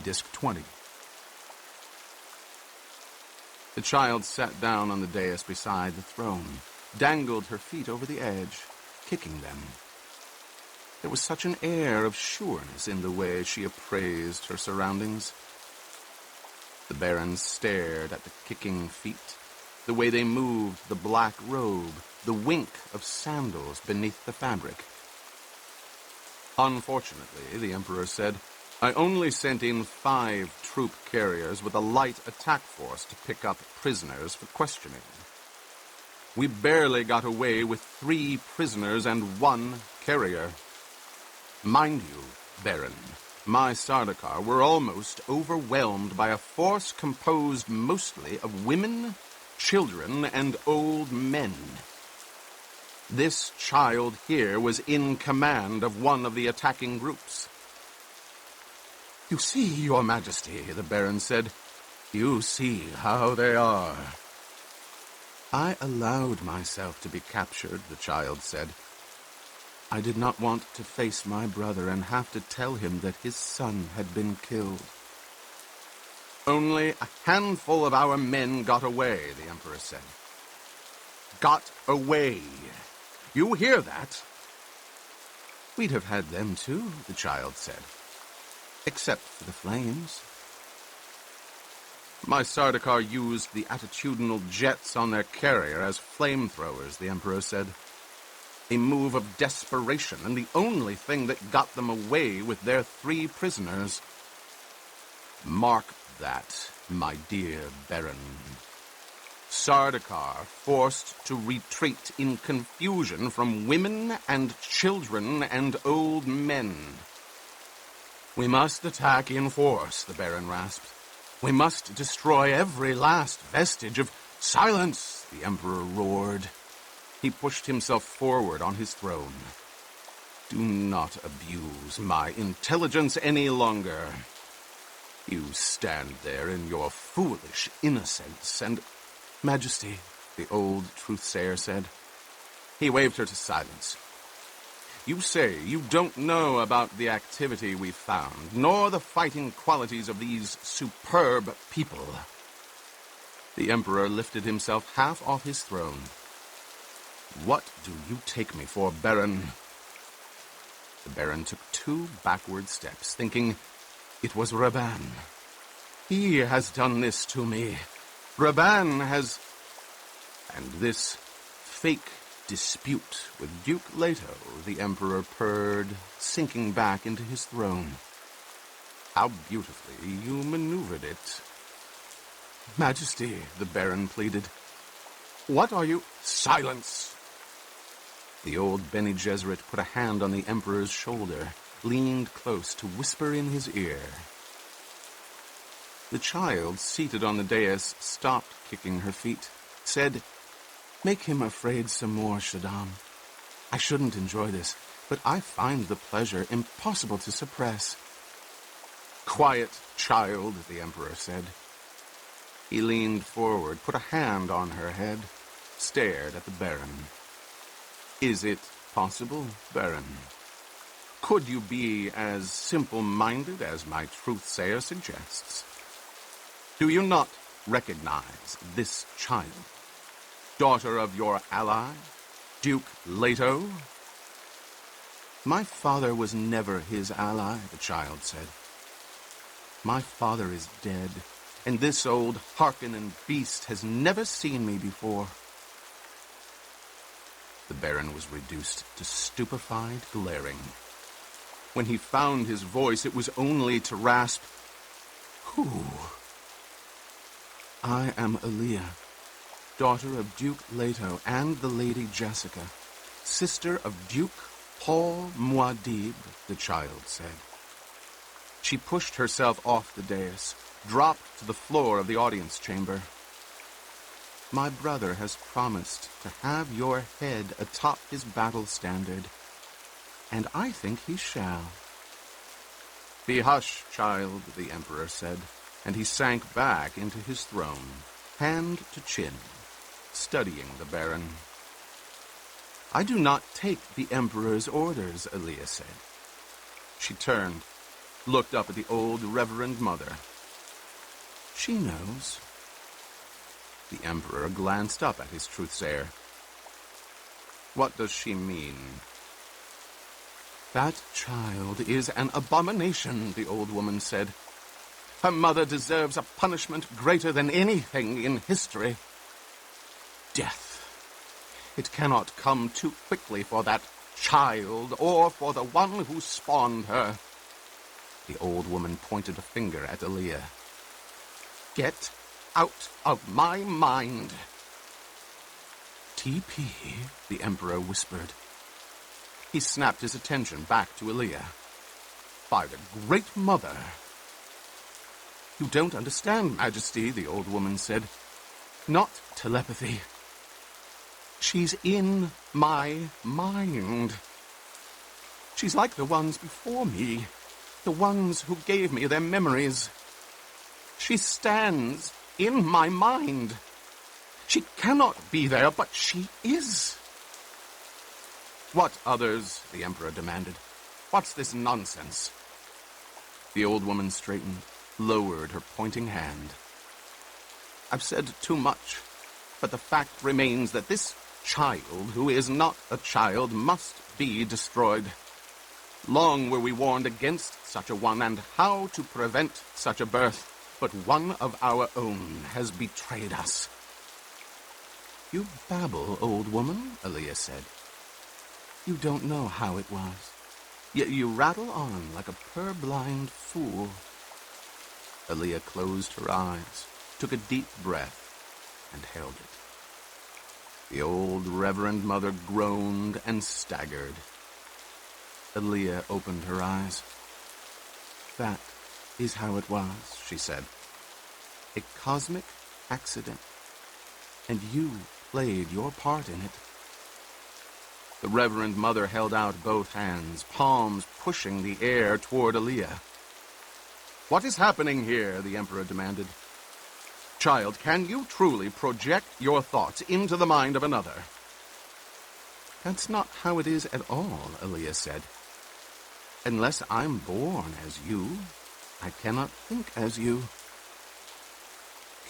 Disc 20. The child sat down on the dais beside the throne, dangled her feet over the edge, kicking them. There was such an air of sureness in the way she appraised her surroundings. The Baron stared at the kicking feet, the way they moved the black robe, the wink of sandals beneath the fabric. Unfortunately, the Emperor said, I only sent in 5 troop carriers with a light attack force to pick up prisoners for questioning. We barely got away with 3 prisoners and 1 carrier. Mind you, Baron, my Sardaukar were almost overwhelmed by a force composed mostly of women, children, and old men. This child here was in command of one of the attacking groups. You see, Your Majesty, the Baron said. You see how they are. I allowed myself to be captured, the child said. I did not want to face my brother and have to tell him that his son had been killed. Only a handful of our men got away, the Emperor said. Got away. You hear that? We'd have had them too, the child said. Except for the flames. My Sardaukar used the attitudinal jets on their carrier as flamethrowers, the Emperor said. A move of desperation, and the only thing that got them away with their 3 prisoners. Mark that, my dear Baron. Sardaukar forced to retreat in confusion from women and children and old men. We must attack in force, the Baron rasped. We must destroy every last vestige of silence, the Emperor roared. He pushed himself forward on his throne. Do not abuse my intelligence any longer. You stand there in your foolish innocence and... Majesty, the old truthsayer said. He waved her to silence. You say you don't know about the activity we found, nor the fighting qualities of these superb people. The Emperor lifted himself half off his throne. What do you take me for, Baron? The Baron took 2 backward steps, thinking, it was Raban. He has done this to me. Raban has... And this fake dispute with Duke Leto, the Emperor purred, sinking back into his throne. How beautifully you maneuvered it. Majesty, the Baron pleaded. What are you... Silence! The old Bene Gesserit put a hand on the Emperor's shoulder, leaned close to whisper in his ear. The child, seated on the dais, stopped kicking her feet, said, Make him afraid some more, Shaddam. I shouldn't enjoy this, but I find the pleasure impossible to suppress. Quiet, child, the Emperor said. He leaned forward, put a hand on her head, stared at the Baron. Is it possible, Baron? Could you be as simple-minded as my truthsayer suggests? Do you not recognize this child? Daughter of your ally, Duke Leto? My father was never his ally, the child said. My father is dead, and this old Harkonnen beast has never seen me before. The Baron was reduced to stupefied glaring. When he found his voice, it was only to rasp, Who? I am Aaliyah, daughter of Duke Leto and the Lady Jessica, sister of Duke Paul Muad'Dib, the child said. She pushed herself off the dais, dropped to the floor of the audience chamber. My brother has promised to have your head atop his battle standard, and I think he shall. Be hush, child, the Emperor said, and he sank back into his throne, hand to chin, studying the Baron. I do not take the Emperor's orders, Aaliyah said. She turned. looked up at the old Reverend Mother. She knows. The Emperor glanced up at his truthsayer. What does she mean? That child is an abomination, the old woman said. Her mother deserves a punishment greater than anything in history. Death. It cannot come too quickly for that child or for the one who spawned her. The old woman pointed a finger at Aaliyah. Get out of my mind. TP, the Emperor whispered. He snapped his attention back to Aaliyah. By the Great Mother. You don't understand, Majesty, the old woman said. Not telepathy. She's in my mind. She's like the ones before me, the ones who gave me their memories. She stands in my mind. She cannot be there, but she is. What others? The Emperor demanded. What's this nonsense? The old woman straightened, lowered her pointing hand. I've said too much, but the fact remains that this child, who is not a child, must be destroyed. Long were we warned against such a one and how to prevent such a birth, but one of our own has betrayed us. You babble, old woman, Aaliyah said. You don't know how it was, yet you rattle on like a purblind fool. Aaliyah closed her eyes, took a deep breath, and held it. The old Reverend Mother groaned and staggered. Aaliyah opened her eyes. That is how it was, she said. A cosmic accident. And you played your part in it. The Reverend Mother held out both hands, palms pushing the air toward Aaliyah. What is happening here? The Emperor demanded. Child, can you truly project your thoughts into the mind of another? That's not how it is at all, Aaliyah said. Unless I'm born as you, I cannot think as you.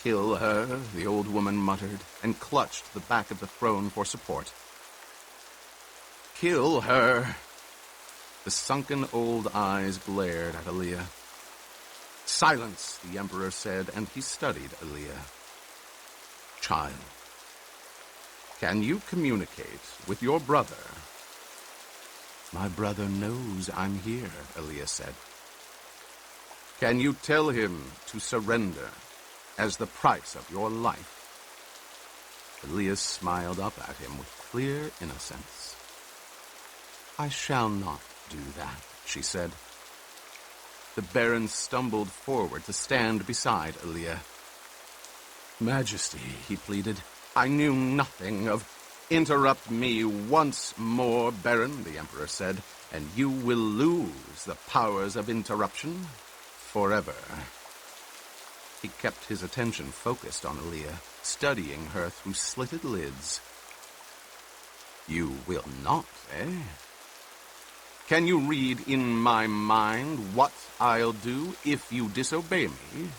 Kill her, the old woman muttered, and clutched the back of the throne for support. Kill her. The sunken old eyes glared at Aaliyah. Silence, the Emperor said, and he studied Aaliyah. Child, can you communicate with your brother? My brother knows I'm here, Aaliyah said. Can you tell him to surrender as the price of your life? Aaliyah smiled up at him with clear innocence. I shall not do that, she said. The Baron stumbled forward to stand beside Aaliyah. Majesty, he pleaded, I knew nothing of... Interrupt me once more, Baron, the Emperor said, and you will lose the powers of interruption forever. He kept his attention focused on Aaliyah, studying her through slitted lids. You will not, eh? Can you read in my mind what I'll do if you disobey me?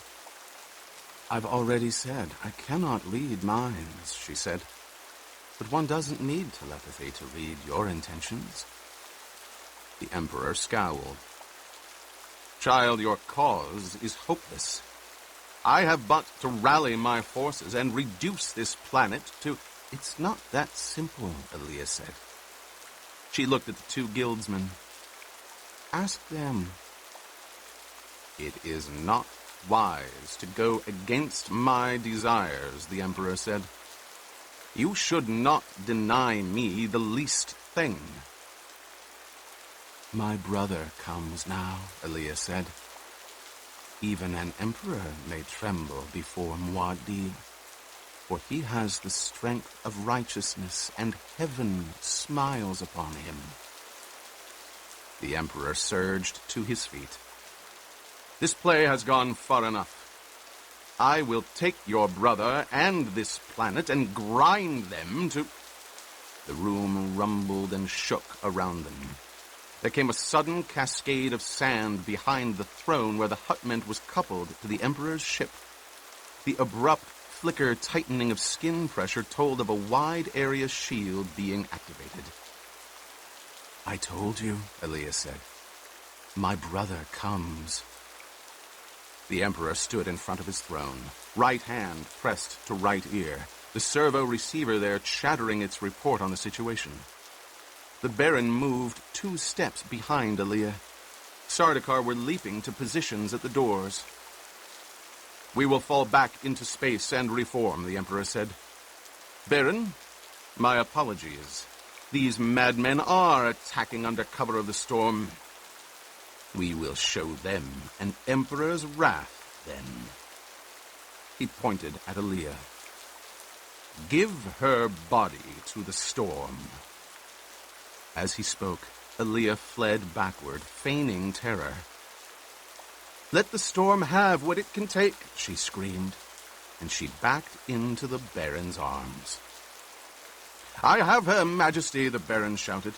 I've already said I cannot read minds, she said. But one doesn't need telepathy to read your intentions. The Emperor scowled. Child, your cause is hopeless. I have but to rally my forces and reduce this planet to... It's not that simple, Aaliyah said. She looked at the two guildsmen. Ask them. It is not wise to go against my desires, the Emperor said. You should not deny me the least thing. My brother comes now, Aaliyah said. Even an emperor may tremble before Muad'Dib, for he has the strength of righteousness, and heaven smiles upon him. The Emperor surged to his feet. This play has gone far enough. I will take your brother and this planet and grind them to... The room rumbled and shook around them. There came a sudden cascade of sand behind the throne where the hutment was coupled to the Emperor's ship. The abrupt flicker tightening of skin pressure told of a wide-area shield being activated. "I told you," Elias said. "My brother comes." The Emperor stood in front of his throne, right hand pressed to right ear, the servo receiver there chattering its report on the situation. The Baron moved 2 steps behind Aaliyah. Sardaukar were leaping to positions at the doors. "We will fall back into space and reform," the Emperor said. "Baron, my apologies. These madmen are attacking under cover of the storm. We will show them an Emperor's wrath, then." He pointed at Aaliyah. "Give her body to the storm." As he spoke, Aaliyah fled backward, feigning terror. "Let the storm have what it can take," she screamed, and she backed into the Baron's arms. "I have her, Majesty," the Baron shouted.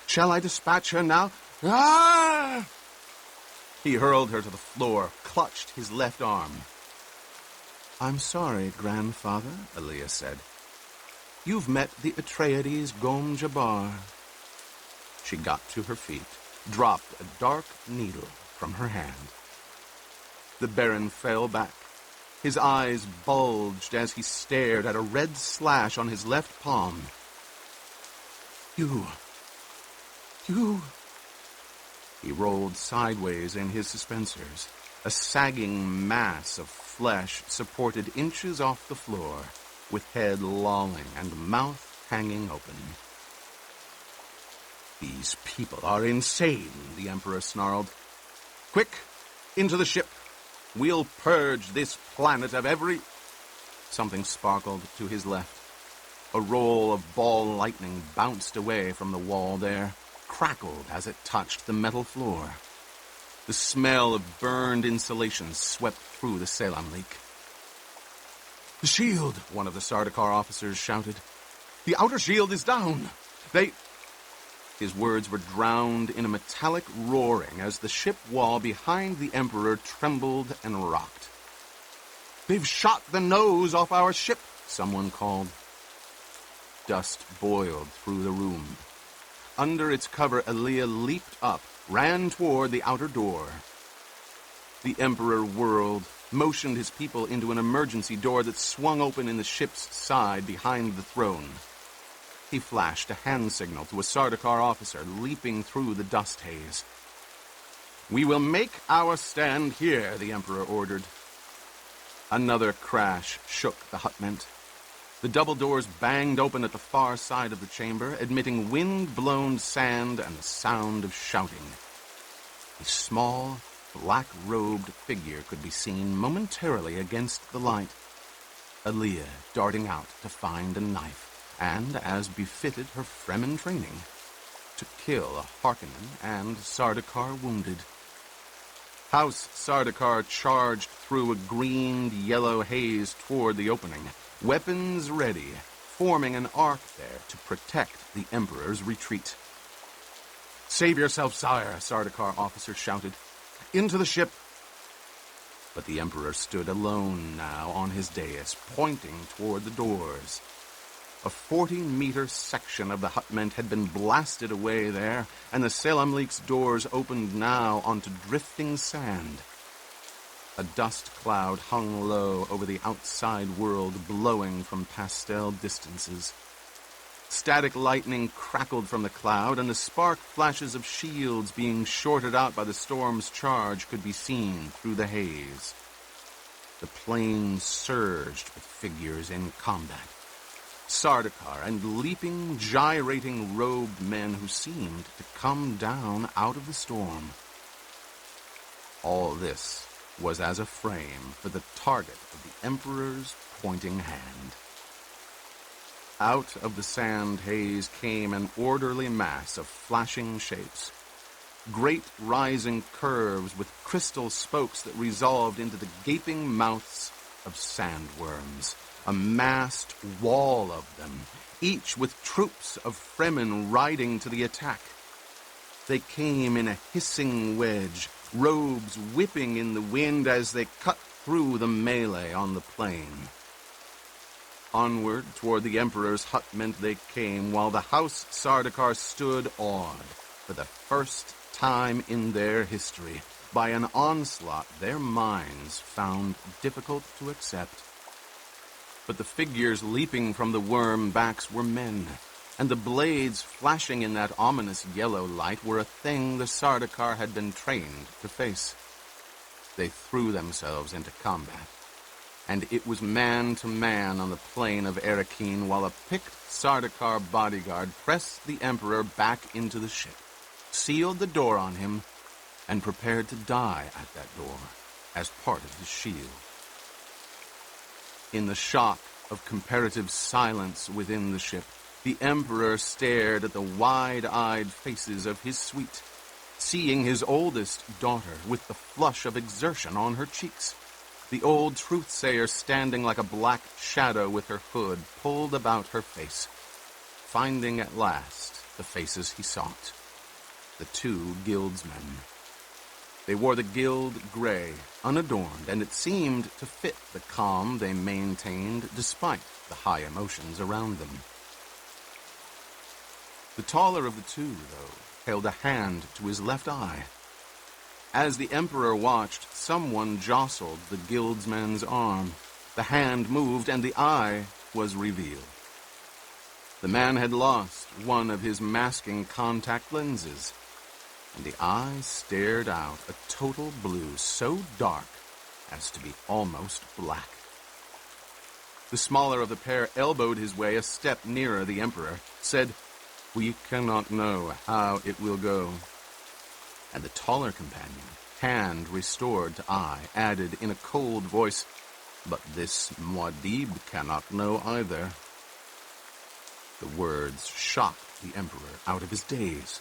"Shall I dispatch her now?" "Ah!" He hurled her to the floor, clutched his left arm. "I'm sorry, Grandfather," Aaliyah said. "You've met the Atreides Gom Jabbar." She got to her feet, dropped a dark needle from her hand. The Baron fell back. His eyes bulged as he stared at a red slash on his left palm. You... He rolled sideways in his suspensors, a sagging mass of flesh supported inches off the floor, with head lolling and mouth hanging open. "These people are insane," the Emperor snarled. "Quick, into the ship. We'll purge this planet of every..." Something sparkled to his left. A roll of ball lightning bounced away from the wall there, crackled as it touched the metal floor. The smell of burned insulation swept through the Selam leak. "The shield," one of the Sardaukar officers shouted. "The outer shield is down. They..." His words were drowned in a metallic roaring as the ship wall behind the Emperor trembled and rocked. "They've shot the nose off our ship," someone called. Dust boiled through the room. Under its cover, Aaliyah leaped up, ran toward the outer door. The Emperor whirled, motioned his people into an emergency door that swung open in the ship's side behind the throne. He flashed a hand signal to a Sardaukar officer leaping through the dust haze. "We will make our stand here," the Emperor ordered. Another crash shook the hutment. The double doors banged open at the far side of the chamber, admitting wind-blown sand and the sound of shouting. A small, black-robed figure could be seen momentarily against the light. Aaliyah darting out to find a knife, and, as befitted her Fremen training, to kill a Harkonnen and Sardaukar wounded. House Sardaukar charged through a green-yellow haze toward the opening, weapons ready, forming an arc there to protect the Emperor's retreat. "Save yourself, sire," Sardaukar officer shouted. "Into the ship." But the Emperor stood alone now on his dais, pointing toward the doors. A 40-meter section of the hutment had been blasted away there, and the Selam Leak's doors opened now onto drifting sand. A dust cloud hung low over the outside world, blowing from pastel distances. Static lightning crackled from the cloud, and the spark flashes of shields being shorted out by the storm's charge could be seen through the haze. The plain surged with figures in combat. Sardaukar and leaping, gyrating robed men who seemed to come down out of the storm. All this was as a frame for the target of the Emperor's pointing hand. Out of the sand haze came an orderly mass of flashing shapes. Great rising curves with crystal spokes that resolved into the gaping mouths of sandworms. A massed wall of them, each with troops of Fremen riding to the attack. They came in a hissing wedge, robes whipping in the wind as they cut through the melee on the plain. Onward toward the Emperor's hutment they came, while the House Sardaukar stood awed, for the first time in their history, by an onslaught their minds found difficult to accept. But the figures leaping from the worm backs were men, and the blades flashing in that ominous yellow light were a thing the Sardaukar had been trained to face. They threw themselves into combat, and it was man to man on the plain of Erekeen, while a picked Sardaukar bodyguard pressed the Emperor back into the ship, sealed the door on him, and prepared to die at that door as part of his shield. In the shock of comparative silence within the ship, the Emperor stared at the wide-eyed faces of his suite, seeing his oldest daughter with the flush of exertion on her cheeks, the old truth-sayer standing like a black shadow with her hood pulled about her face, finding at last the faces he sought, the two guildsmen. They wore the guild gray, unadorned, and it seemed to fit the calm they maintained despite the high emotions around them. The taller of the two, though, held a hand to his left eye. As the Emperor watched, someone jostled the guildsman's arm. The hand moved, and the eye was revealed. The man had lost one of his masking contact lenses, and the eye stared out a total blue so dark as to be almost black. The smaller of the pair elbowed his way a step nearer the Emperor, said, "We cannot know how it will go." And the taller companion, hand restored to eye, added in a cold voice, "But this Muad'Dib cannot know either." The words shocked the Emperor out of his daze.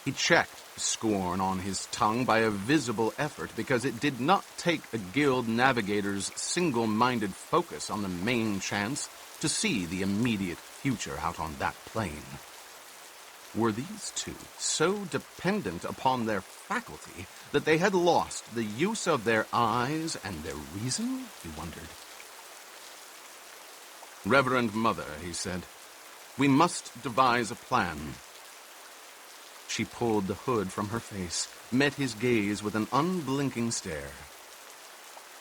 He checked scorn on his tongue by a visible effort, because it did not take a guild navigator's single-minded focus on the main chance to see the immediate future out on that plain. Were these two so dependent upon their faculty that they had lost the use of their eyes and their reason? He wondered. "Reverend Mother," he said, "we must devise a plan." She pulled the hood from her face, met his gaze with an unblinking stare.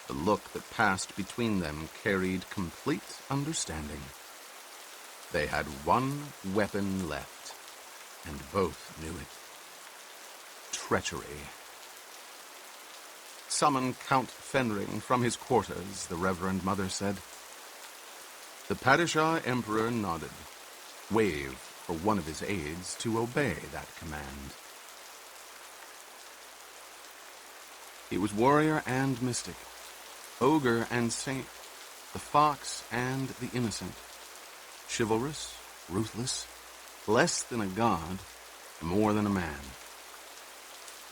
The look that passed between them carried complete understanding. They had one weapon left, and both knew it. Treachery. "Summon Count Fenring from his quarters," the Reverend Mother said. The Padishah Emperor nodded, waved for one of his aides to obey that command. He was warrior and mystic, ogre and saint, the fox and the innocent, chivalrous, ruthless, less than a god, more than a man.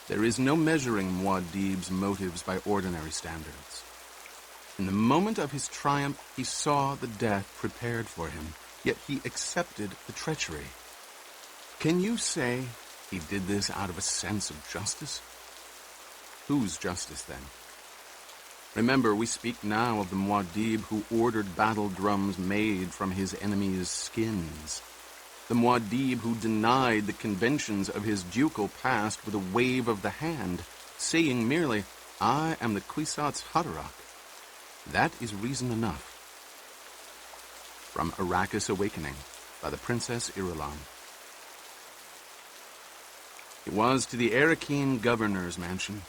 There is no measuring Muad'Dib's motives by ordinary standards. In the moment of his triumph, he saw the death prepared for him, yet he accepted the treachery. Can you say he did this out of a sense of justice? Whose justice, then? Remember, we speak now of the Muad'Dib who ordered battle drums made from his enemies' skins. The Muad'Dib who denied the conventions of his ducal past with a wave of the hand, saying merely, "I am the Kwisatz Haderach." That is reason enough. From Arrakis Awakening by the Princess Irulan. It was to the Erekeen governor's mansion,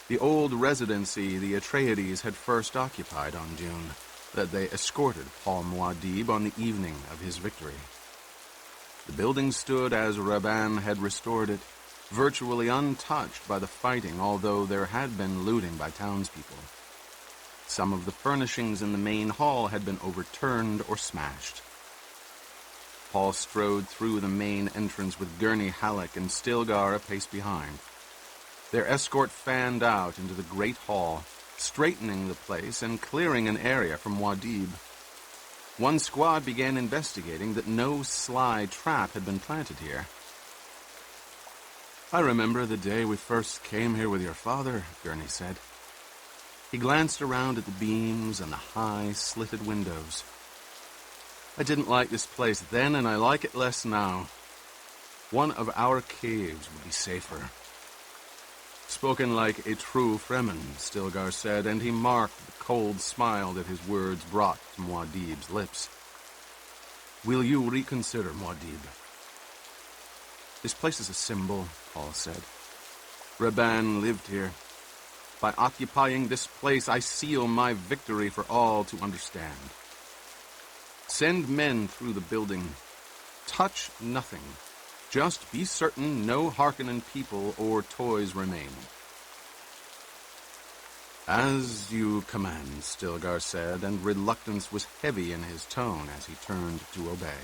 the old residency the Atreides had first occupied on Dune, that they escorted Paul Muad'Dib on the evening of his victory. The building stood as Rabban had restored it, virtually untouched by the fighting, although there had been looting by townspeople. Some of the furnishings in the main hall had been overturned or smashed. Paul strode through the main entrance with Gurney Halleck and Stilgar a pace behind. Their escort fanned out into the great hall, straightening the place and clearing an area from Muad'Dib. One squad began investigating that no sly trap had been planted here. I remember the day we first came here with your father, Gurney said. He glanced around at the beams and the high, slitted windows. I didn't like this place then, and I like it less now. One of our caves would be safer. Spoken like a true Fremen, Stilgar said, and he marked the cold smile that his words brought to Muad'Dib's lips. Will you reconsider, Muad'Dib? This place is a symbol, Paul said. Raban lived here. By occupying this place, I seal my victory for all to understand. Send men through the building. Touch nothing. Just be certain no Harkonnen people or toys remain. As you command, Stilgar said, and reluctance was heavy in his tone as he turned to obey.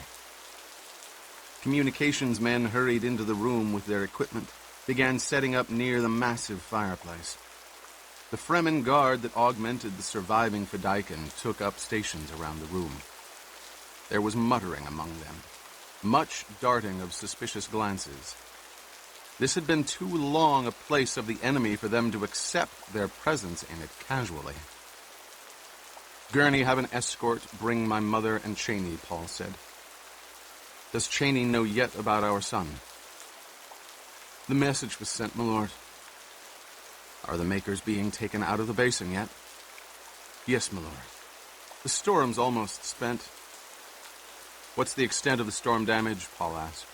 Communications men hurried into the room with their equipment, began setting up near the massive fireplace. The Fremen guard that augmented the surviving Fedaykin took up stations around the room. There was muttering among them, much darting of suspicious glances. This had been too long a place of the enemy for them to accept their presence in it casually. Gurney, have an escort bring my mother and Cheney, Paul said. Does Cheney know yet about our son? The message was sent, my lord. Are the makers being taken out of the basin yet? Yes, my lord. The storm's almost spent. What's the extent of the storm damage? Paul asked.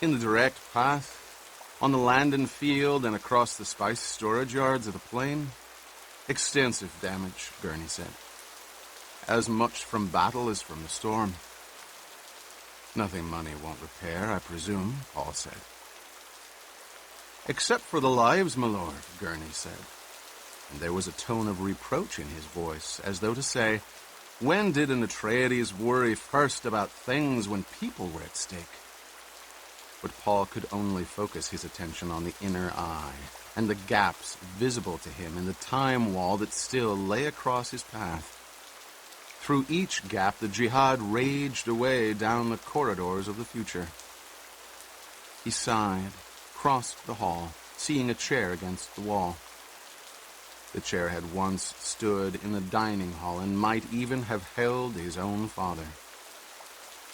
In the direct path, on the land and field, and across the spice storage yards of the plain. Extensive damage, Gurney said. As much from battle as from the storm. Nothing money won't repair, I presume, Paul said. Except for the lives, my lord, Gurney said. And there was a tone of reproach in his voice, as though to say, when did an Atreides worry first about things when people were at stake? But Paul could only focus his attention on the inner eye, and the gaps visible to him in the time wall that still lay across his path. Through each gap, the jihad raged away down the corridors of the future. He sighed, crossed the hall, seeing a chair against the wall. The chair had once stood in the dining hall and might even have held his own father.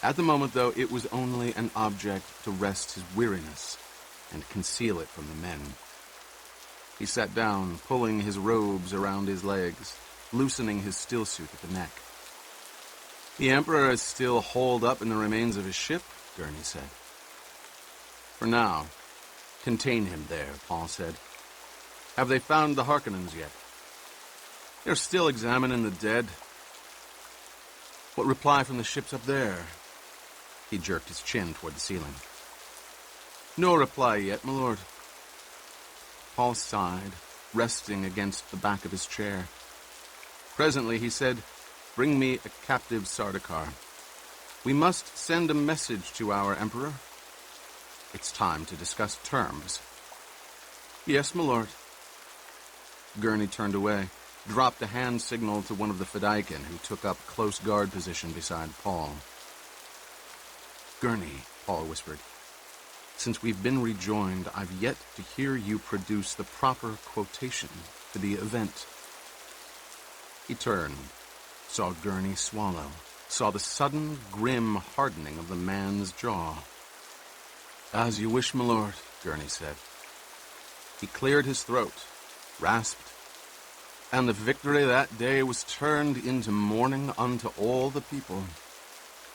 At the moment, though, it was only an object to rest his weariness and conceal it from the men. He sat down, pulling his robes around his legs, loosening his stillsuit at the neck. The Emperor is still holed up in the remains of his ship, Gurney said. For now, contain him there, Paul said. Have they found the Harkonnens yet? They're still examining the dead. What reply from the ships up there? He jerked his chin toward the ceiling. No reply yet, my lord. Paul sighed, resting against the back of his chair. Presently he said, bring me a captive Sardaukar. We must send a message to our Emperor. It's time to discuss terms. Yes, my lord. Gurney turned away, dropped a hand signal to one of the Fedaykin, who took up close guard position beside Paul. Gurney, Paul whispered, since we've been rejoined, I've yet to hear you produce the proper quotation for the event. He turned, saw Gurney swallow, saw the sudden, grim hardening of the man's jaw. As you wish, my lord, Gurney said. He cleared his throat, rasped, and the victory that day was turned into mourning unto all the people.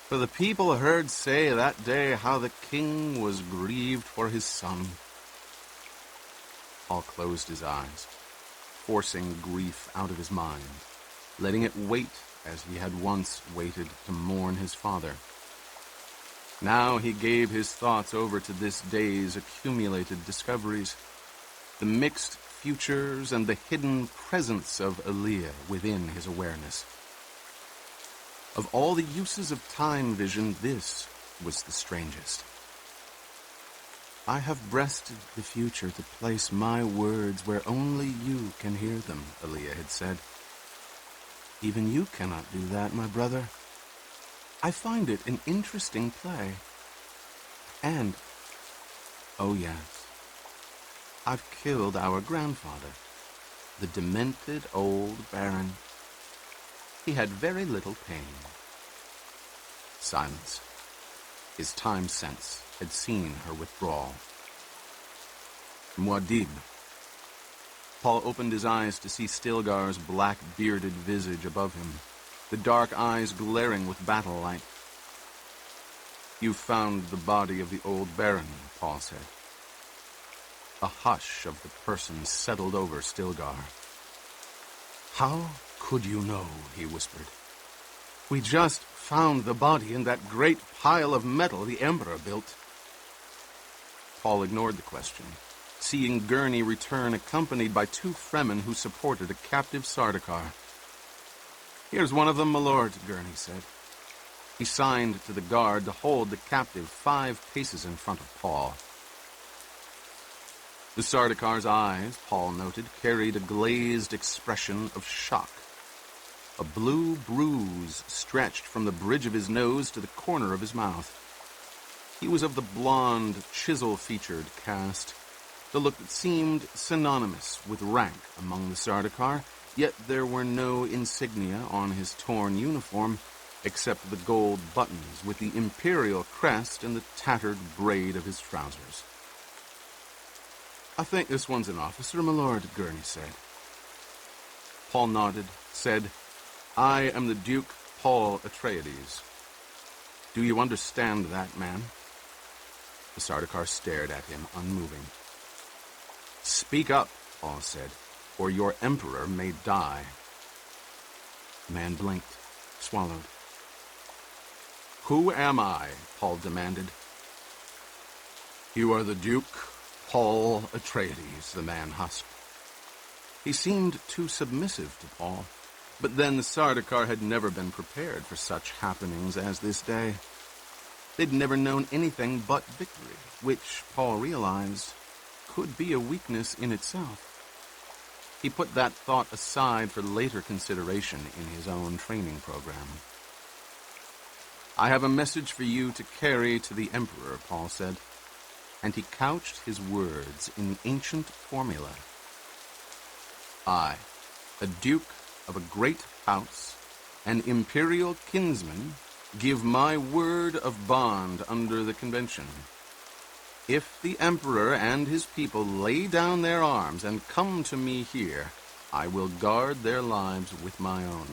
For the people heard say that day how the king was grieved for his son. Paul closed his eyes, forcing grief out of his mind, letting it wait as he had once waited to mourn his father. Now he gave his thoughts over to this day's accumulated discoveries, the mixed futures and the hidden presence of Aaliyah within his awareness. Of all the uses of time vision, this was the strangest. I have breasted the future to place my words where only you can hear them, Aaliyah had said. Even you cannot do that, my brother. I find it an interesting play. And, oh yes, I've killed our grandfather, the demented old Baron. He had very little pain. Silence. His time sense had seen her withdrawal. Muad'Dib. Paul opened his eyes to see Stilgar's black, bearded visage above him, the dark eyes glaring with battle light. You found the body of the old Baron, Paul said. A hush of the person settled over Stilgar. How could you know, he whispered. We just found the body in that great pile of metal the Emperor built. Paul ignored the question, seeing Gurney return accompanied by 2 Fremen who supported a captive Sardaukar. Here's one of them, my lord, Gurney said. He signed to the guard to hold the captive 5 paces in front of Paul. The Sardaukar's eyes, Paul noted, carried a glazed expression of shock. A blue bruise stretched from the bridge of his nose to the corner of his mouth. He was of the blonde, chisel-featured cast, the look that seemed synonymous with rank among the Sardaukar, yet there were no insignia on his torn uniform except the gold buttons with the imperial crest and the tattered braid of his trousers. I think this one's an officer, my lord, Gurney said. Paul nodded, said, I am the Duke Paul Atreides. Do you understand that, man? The Sardaukar stared at him, unmoving. Speak up, Paul said, or your emperor may die. The man blinked, swallowed. Who am I? Paul demanded. You are the Duke Paul Atreides, the man husked. He seemed too submissive to Paul, but then the Sardaukar had never been prepared for such happenings as this day. They'd never known anything but victory, which, Paul realized, could be a weakness in itself. He put that thought aside for later consideration in his own training program. I have a message for you to carry to the Emperor, Paul said, and he couched his words in the ancient formula. I, a duke of a great house, an imperial kinsman, give my word of bond under the convention. If the Emperor and his people lay down their arms and come to me here, I will guard their lives with my own.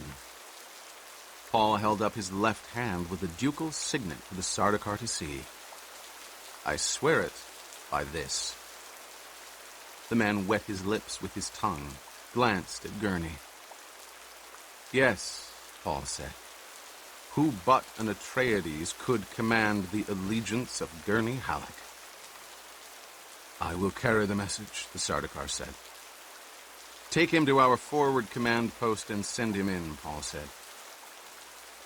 Paul held up his left hand with a ducal signet for the Sardaukar to see. I swear it by this. The man wet his lips with his tongue, glanced at Gurney. Yes, Paul said. Who but an Atreides could command the allegiance of Gurney Halleck? I will carry the message, the Sardaukar said. Take him to our forward command post and send him in, Paul said.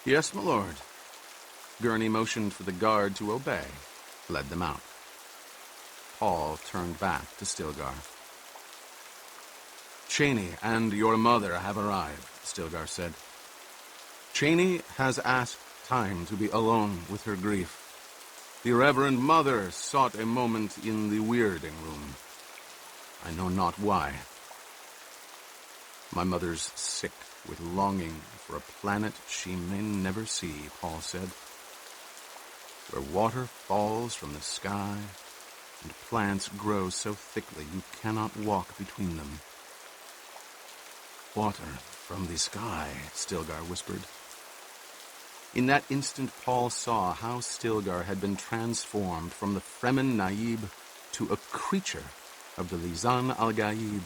Yes, my lord. Gurney motioned for the guard to obey, led them out. Paul turned back to Stilgar. Chani and your mother have arrived, Stilgar said. Chani has asked time to be alone with her grief. The Reverend Mother sought a moment in the weirding room. I know not why. My mother's sick with longing for a planet she may never see, Paul said, where water falls from the sky and plants grow so thickly you cannot walk between them. Water from the sky, Stilgar whispered. In that instant, Paul saw how Stilgar had been transformed from the Fremen Naib to a creature of the Lisan al-Gaib,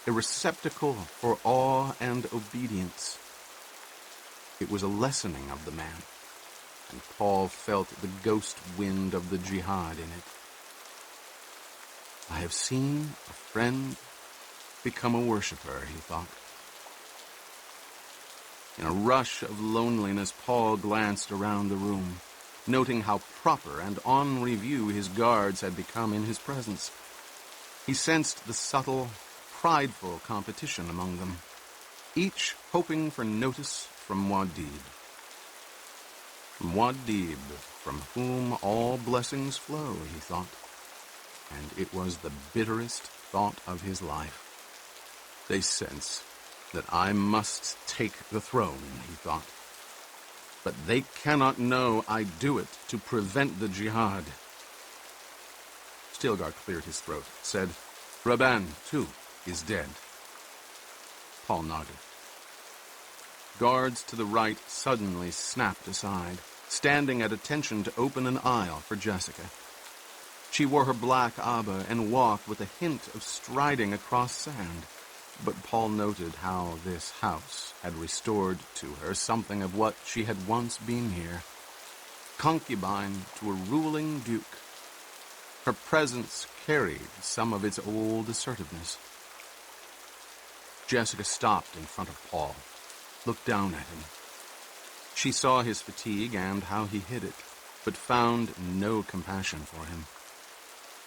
a receptacle for awe and obedience. It was a lessening of the man, and Paul felt the ghost wind of the jihad in it. I have seen a friend become a worshipper, he thought. In a rush of loneliness, Paul glanced around the room, noting how proper and on review his guards had become in his presence. He sensed the subtle, prideful competition among them, each hoping for notice from Muad'Dib. Muad'Dib, from whom all blessings flow, he thought, and it was the bitterest thought of his life. They sense that I must take the throne, he thought. But they cannot know I do it to prevent the jihad. Stilgar cleared his throat, said, Raban, too, is dead. Paul nodded. Guards to the right suddenly snapped aside, standing at attention to open an aisle for Jessica. She wore her black abba and walked with a hint of striding across sand. But Paul noted how this house had restored to her something of what she had once been here. Concubine to a ruling duke. Her presence carried some of its old assertiveness. Jessica stopped in front of Paul, looked down at him. She saw his fatigue and how he hid it, but found no compassion for him.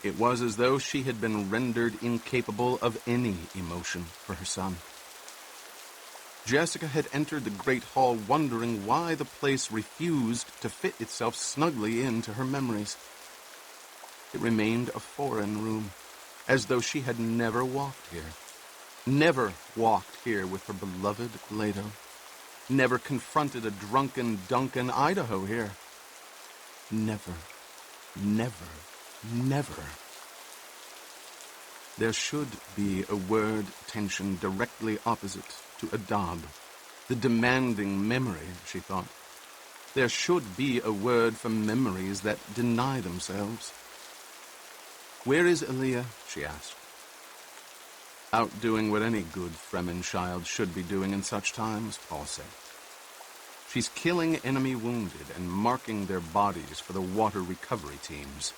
It was as though she had been rendered incapable of any emotion for her son. Jessica had entered the great hall wondering why the place refused to fit itself snugly into her memories. It remained a foreign room, as though she had never walked here. Never walked here with her beloved Leto. Never confronted a drunken Duncan Idaho here. Never, never, never. There should be a word tension directly opposite to Adab, the demanding memory, she thought. There should be a word for memories that deny themselves. Where is Elia? She asked. Out doing what any good Fremen child should be doing in such times, Paul said. She's killing enemy wounded and marking their bodies for the water recovery teams.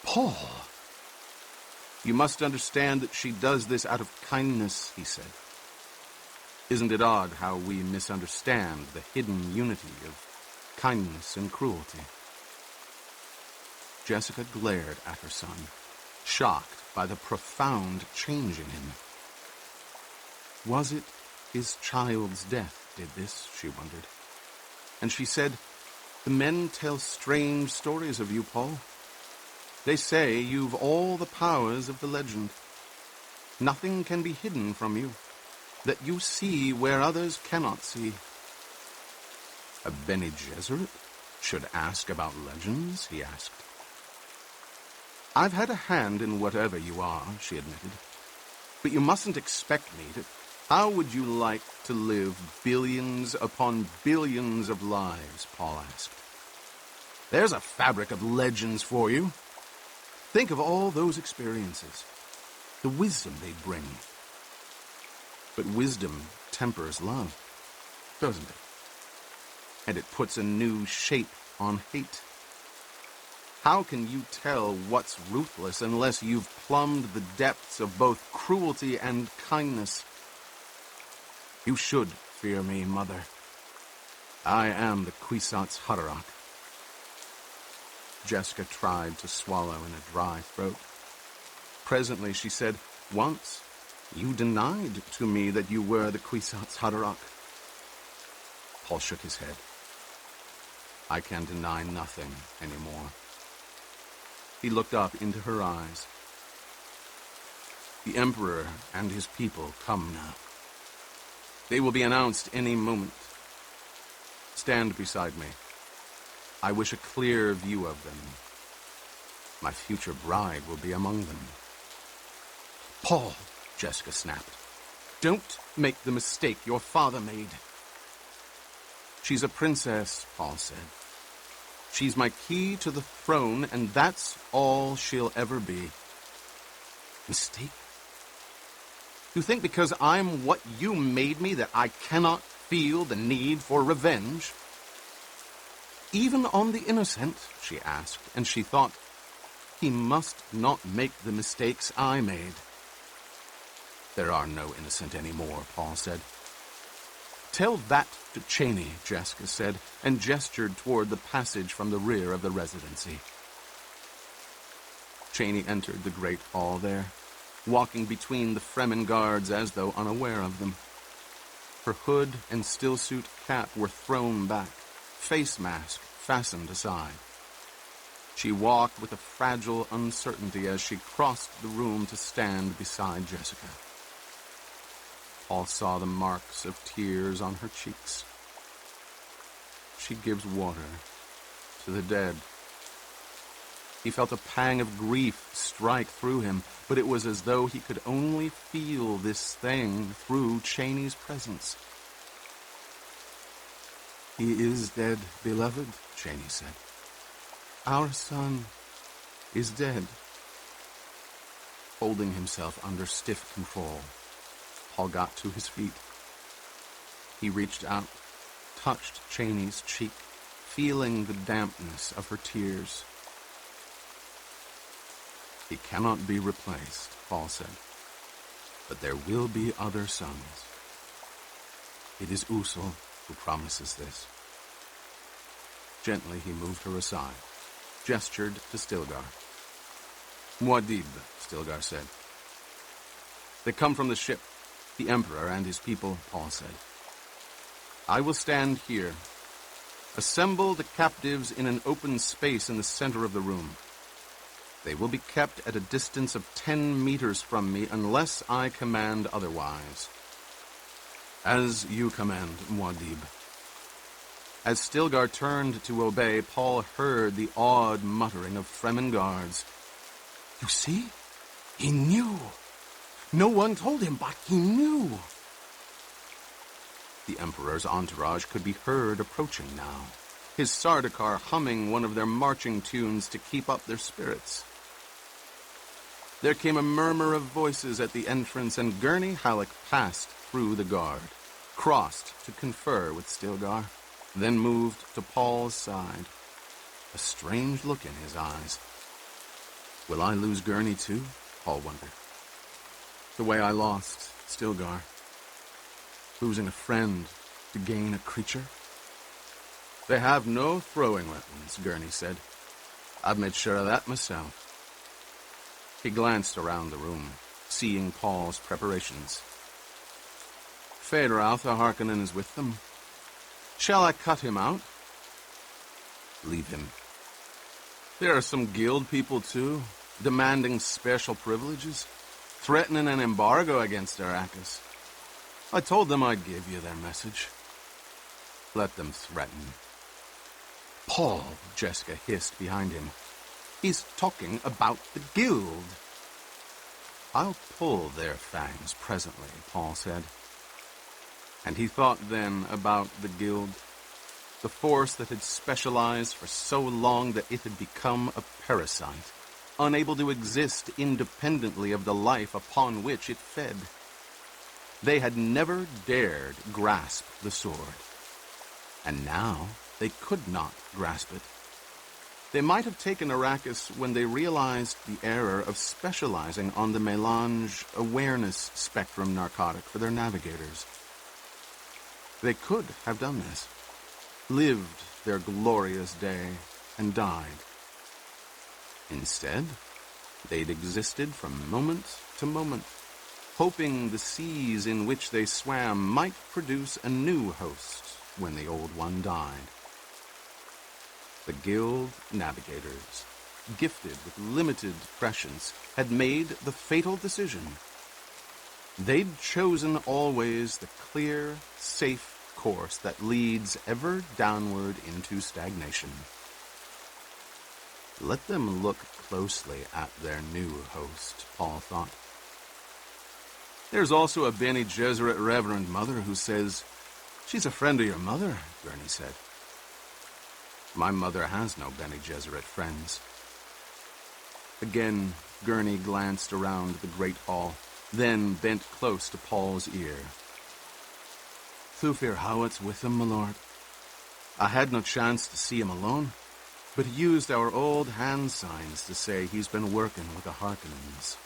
Paul! You must understand that she does this out of kindness, he said. Isn't it odd how we misunderstand the hidden unity of kindness and cruelty? Jessica glared at her son, shocked by the profound change in him. Was it his child's death did this, she wondered. And she said, the men tell strange stories of you, Paul. They say you've all the powers of the legend. Nothing can be hidden from you, that you see where others cannot see. A Bene Gesserit should ask about legends, he asked. I've had a hand in whatever you are, she admitted. But you mustn't expect me to. How would you like to live billions upon billions of lives, Paul asked. There's a fabric of legends for you. Think of all those experiences, the wisdom they bring. But wisdom tempers love, doesn't it? And it puts a new shape on hate. How can you tell what's ruthless unless you've plumbed the depths of both cruelty and kindness? You should fear me, Mother. I am the Kwisatz Haderach. Jessica tried to swallow in a dry throat. Presently she said, Once you denied to me that you were the Kwisatz Haderach. Paul shook his head. I can deny nothing anymore. He looked up into her eyes. The Emperor and his people come now. They will be announced any moment. Stand beside me. I wish a clear view of them. My future bride will be among them. Paul, Jessica snapped. Don't make the mistake your father made. She's a princess, Paul said. She's my key to the throne, and that's all she'll ever be. Mistake? You think because I'm what you made me that I cannot feel the need for revenge? Even on the innocent, she asked, and she thought, he must not make the mistakes I made. There are no innocent anymore, Paul said. Tell that to Cheney, Jessica said, and gestured toward the passage from the rear of the residency. Cheney entered the great hall there, walking between the Fremen guards as though unaware of them. Her hood and stillsuit cap were thrown back, face mask fastened aside. She walked with a fragile uncertainty as she crossed the room to stand beside Jessica. Paul saw the marks of tears on her cheeks. She gives water to the dead. He felt a pang of grief strike through him, but it was as though he could only feel this thing through Cheney's presence. "He is dead, beloved," Cheney said. "Our son is dead." Holding himself under stiff control, Paul got to his feet. He reached out, touched Cheney's cheek, feeling the dampness of her tears. "He cannot be replaced," Paul said, "but there will be other sons. It is Usul who promises this." Gently he moved her aside, gestured to Stilgar. "Muad'Dib," Stilgar said. "They come from the ship, the Emperor and his people," Paul said. "I will stand here. Assemble the captives in an open space in the center of the room. They will be kept at a distance of 10 meters from me unless I command otherwise." "As you command, Muad'Dib." As Stilgar turned to obey, Paul heard the awed muttering of Fremen guards. "You see? He knew. No one told him, but he knew." The Emperor's entourage could be heard approaching now, his Sardaukar humming one of their marching tunes to keep up their spirits. There came a murmur of voices at the entrance, and Gurney Halleck passed through the guard, crossed to confer with Stilgar, then moved to Paul's side, a strange look in his eyes. "Will I lose Gurney too?" Paul wondered. "The way I lost Stilgar. Losing a friend to gain a creature?" "They have no throwing weapons," Gurney said. "I've made sure of that myself." He glanced around the room, seeing Paul's preparations. "Feyd-Rautha Harkonnen is with them. Shall I cut him out?" "Leave him. There are some guild people, too, demanding special privileges, threatening an embargo against Arrakis. I told them I'd give you their message. Let them threaten." "Paul," Jessica hissed behind him. "He's talking about the guild." "I'll pull their fangs presently," Paul said. And he thought then about the guild, the force that had specialized for so long that it had become a parasite, unable to exist independently of the life upon which it fed. They had never dared grasp the sword, and now they could not grasp it. They might have taken Arrakis when they realized the error of specializing on the Melange awareness spectrum narcotic for their navigators. They could have done this, lived their glorious day, and died. Instead, they'd existed from moment to moment, hoping the seas in which they swam might produce a new host when the old one died. The guild navigators, gifted with limited prescience, had made the fatal decision. They'd chosen always the clear, safe course that leads ever downward into stagnation. Let them look closely at their new host, Paul thought. There's also a Bene Gesserit Reverend Mother who says, "She's a friend of your mother," Gurney said. "My mother has no Bene Gesserit friends." Again, Gurney glanced around the great hall, then bent close to Paul's ear. "Thufir Hawat's with him, my lord. I had no chance to see him alone, but he used our old hand signs to say he's been working with the Harkonnens.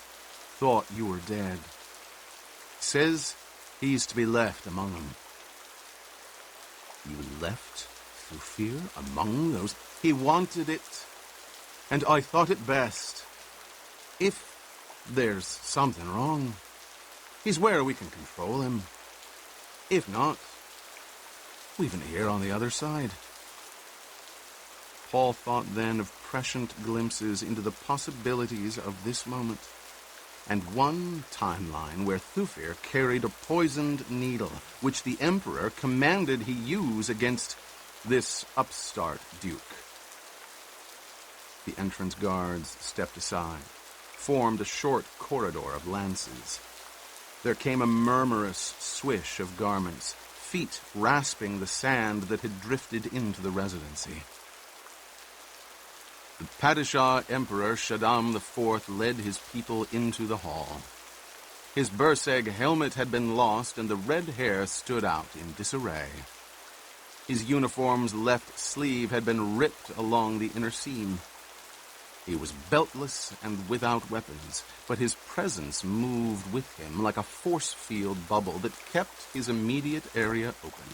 Thought you were dead. Says he's to be left among them." "You left Thufir among those?" "He wanted it, and I thought it best. If there's something wrong, he's where we can control him. If not, we've an ear on the other side." Paul thought then of prescient glimpses into the possibilities of this moment, and one timeline where Thufir carried a poisoned needle, which the Emperor commanded he use against this upstart duke. The entrance guards stepped aside, formed a short corridor of lances. There came a murmurous swish of garments, feet rasping the sand that had drifted into the residency. The Padishah Emperor Shaddam IV led his people into the hall. His Burseg helmet had been lost, and the red hair stood out in disarray. His uniform's left sleeve had been ripped along the inner seam. He was beltless and without weapons, but his presence moved with him like a force field bubble that kept his immediate area open.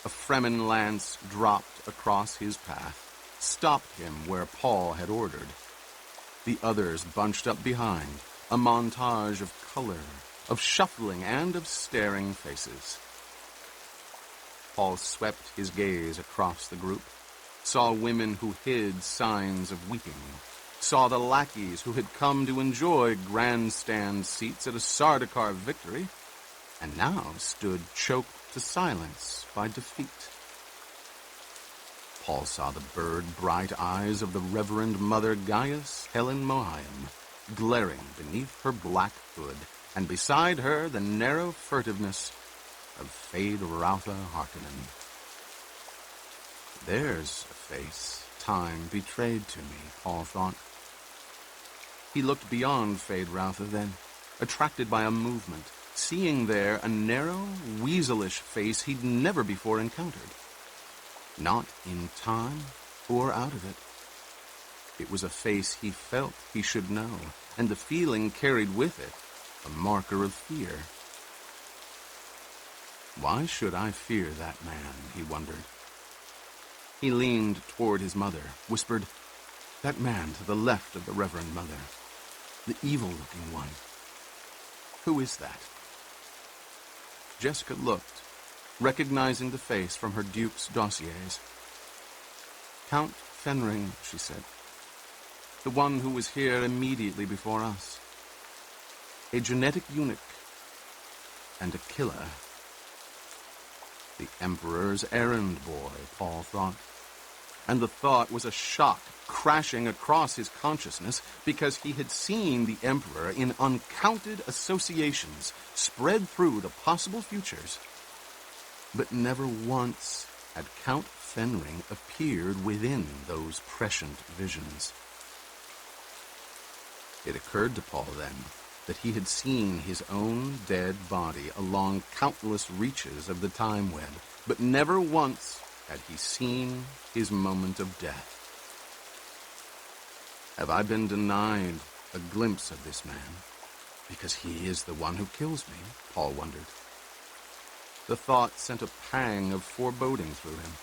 A Fremen lance dropped across his path, stopped him where Paul had ordered. The others bunched up behind, a montage of color, of shuffling, and of staring faces. Paul swept his gaze across the group, saw women who hid signs of weeping, saw the lackeys who had come to enjoy grandstand seats at a Sardaukar victory, and now stood choked to silence by defeat. Paul saw the bird-bright eyes of the Reverend Mother Gaius Helen Mohiam glaring beneath her black hood, and beside her the narrow furtiveness of Fade Routha Harkonnen. There's a face time betrayed to me, Paul thought. He looked beyond Fade Routha then, attracted by a movement, seeing there a narrow, weaselish face he'd never before encountered. Not in time or out of it. It was a face he felt he should know, and the feeling carried with it a marker of fear. Why should I fear that man, he wondered. He leaned toward his mother, whispered, "That man to the left of the Reverend Mother, the evil-looking one. Who is that?" Jessica looked, recognizing the face from her duke's dossiers. "Count Fenring," she said. "The one who was here immediately before us. A genetic eunuch and a killer." The Emperor's errand boy, Paul thought. And the thought was a shock crashing across his consciousness because he had seen the Emperor in uncounted associations spread through the possible futures. But never once had Count Fenring appeared within those prescient visions. It occurred to Paul then that he had seen his own dead body along countless reaches of the time web, but never once had he seen his moment of death. Have I been denied a glimpse of this man because he is the one who kills me? Paul wondered. The thought sent a pang of foreboding through him.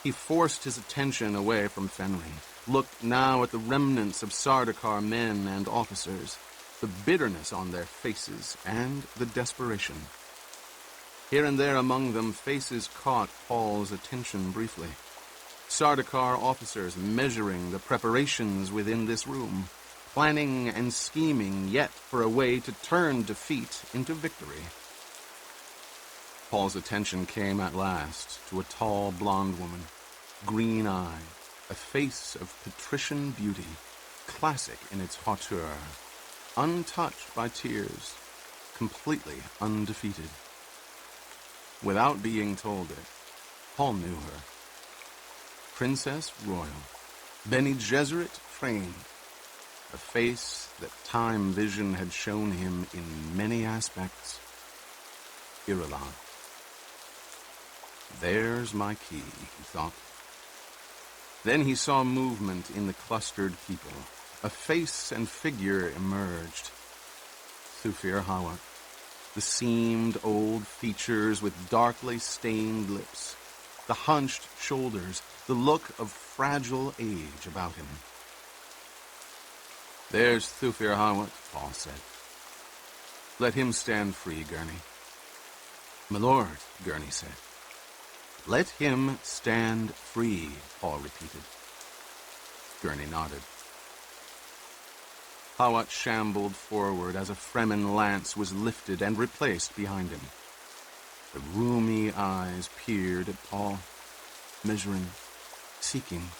He forced his attention away from Fenring, looked now at the remnants of Sardaukar men and officers, the bitterness on their faces and the desperation. Here and there among them, faces caught Paul's attention briefly. Sardaukar officers measuring the preparations within this room, planning and scheming yet for a way to turn defeat into victory. Paul's attention came at last to a tall blonde woman, green-eyed, a face of patrician beauty, classic in its hauteur, untouched by tears, completely undefeated. Without being told it, Paul knew her. Princess Royal, Bene Gesserit trained, a face that time vision had shown him in many aspects. Irulan. There's my key, he thought. Then he saw movement in the clustered people. A face and figure emerged. Thufir Hawat, the seamed old features with darkly stained lips, the hunched shoulders, the look of fragile age about him. There's Thufir Hawat, Paul said. Let him stand free, Gurney. My lord, Gurney said. Let him stand free, Paul repeated. Gurney nodded. Hawat shambled forward as a Fremen lance was lifted and replaced behind him. The rheumy eyes peered at Paul, measuring, seeking.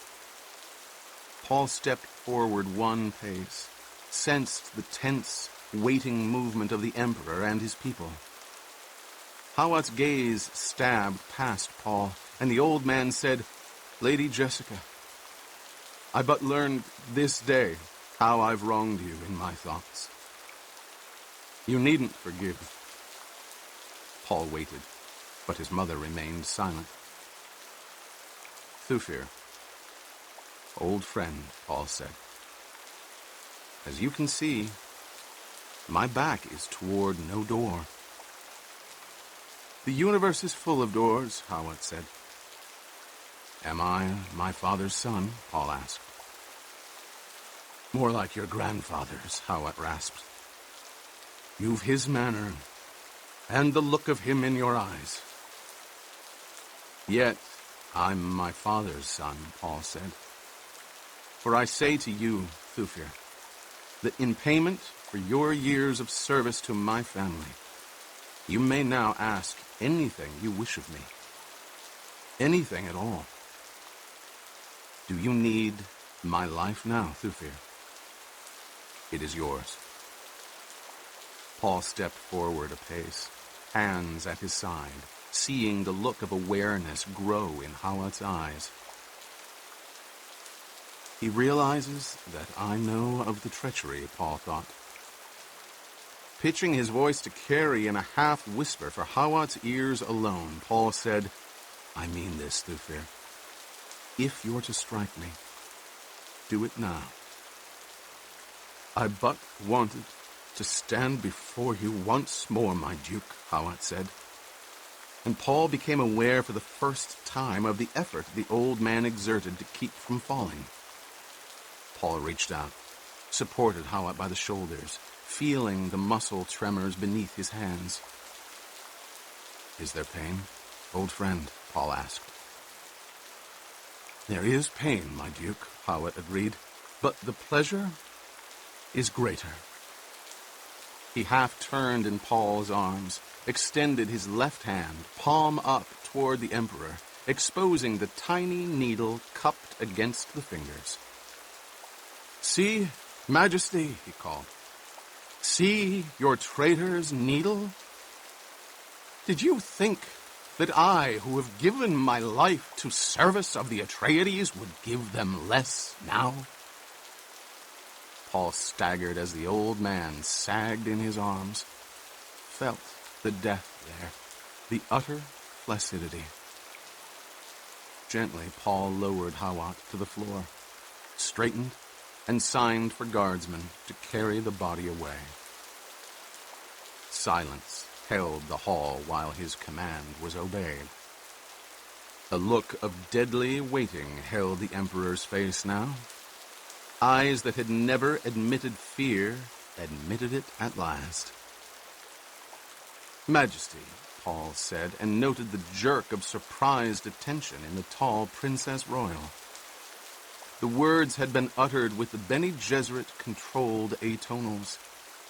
Paul stepped forward one pace, sensed the tense, waiting movement of the Emperor and his people. Hawat's gaze stabbed past Paul, and the old man said, "Lady Jessica, I but learned this day how I've wronged you in my thoughts. You needn't forgive." Paul waited, but his mother remained silent. "Thufir, old friend," Paul said. "As you can see, my back is toward no door." "The universe is full of doors," Hawat said. "Am I my father's son?" Paul asked. "More like your grandfather's," Hawat rasped. "You've his manner, and the look of him in your eyes." "Yet I'm my father's son," Paul said. "For I say to you, Thufir, that in payment for your years of service to my family, you may now ask anything you wish of me. Anything at all. Do you need my life now, Thufir? It is yours." Paul stepped forward a pace, hands at his side, seeing the look of awareness grow in Hawat's eyes. He realizes that I know of the treachery, Paul thought. Pitching his voice to carry in a half-whisper for Hawat's ears alone, Paul said, "I mean this, Thufir. If you're to strike me, do it now. I but wanted to stand before you once more, my Duke," Hawat said. And Paul became aware for the first time of the effort the old man exerted to keep from falling. Paul reached out, supported Hawat by the shoulders, feeling the muscle tremors beneath his hands. "Is there pain, old friend?" Paul asked. "There is pain, my Duke," Hawat agreed, "but the pleasure is greater." He half-turned in Paul's arms, extended his left hand, palm up toward the Emperor, exposing the tiny needle cupped against the fingers. "See, Majesty," he called. "See your traitor's needle? Did you think that I, who have given my life to service of the Atreides, would give them less now?" Paul staggered as the old man sagged in his arms, felt the death there, the utter flaccidity. Gently, Paul lowered Hawat to the floor, straightened, and signed for guardsmen to carry the body away. Silence held the hall while his command was obeyed. A look of deadly waiting held the Emperor's face now. Eyes that had never admitted fear admitted it at last. "Majesty," Paul said, and noted the jerk of surprised attention in the tall Princess Royal. The words had been uttered with the Bene Gesserit-controlled atonals,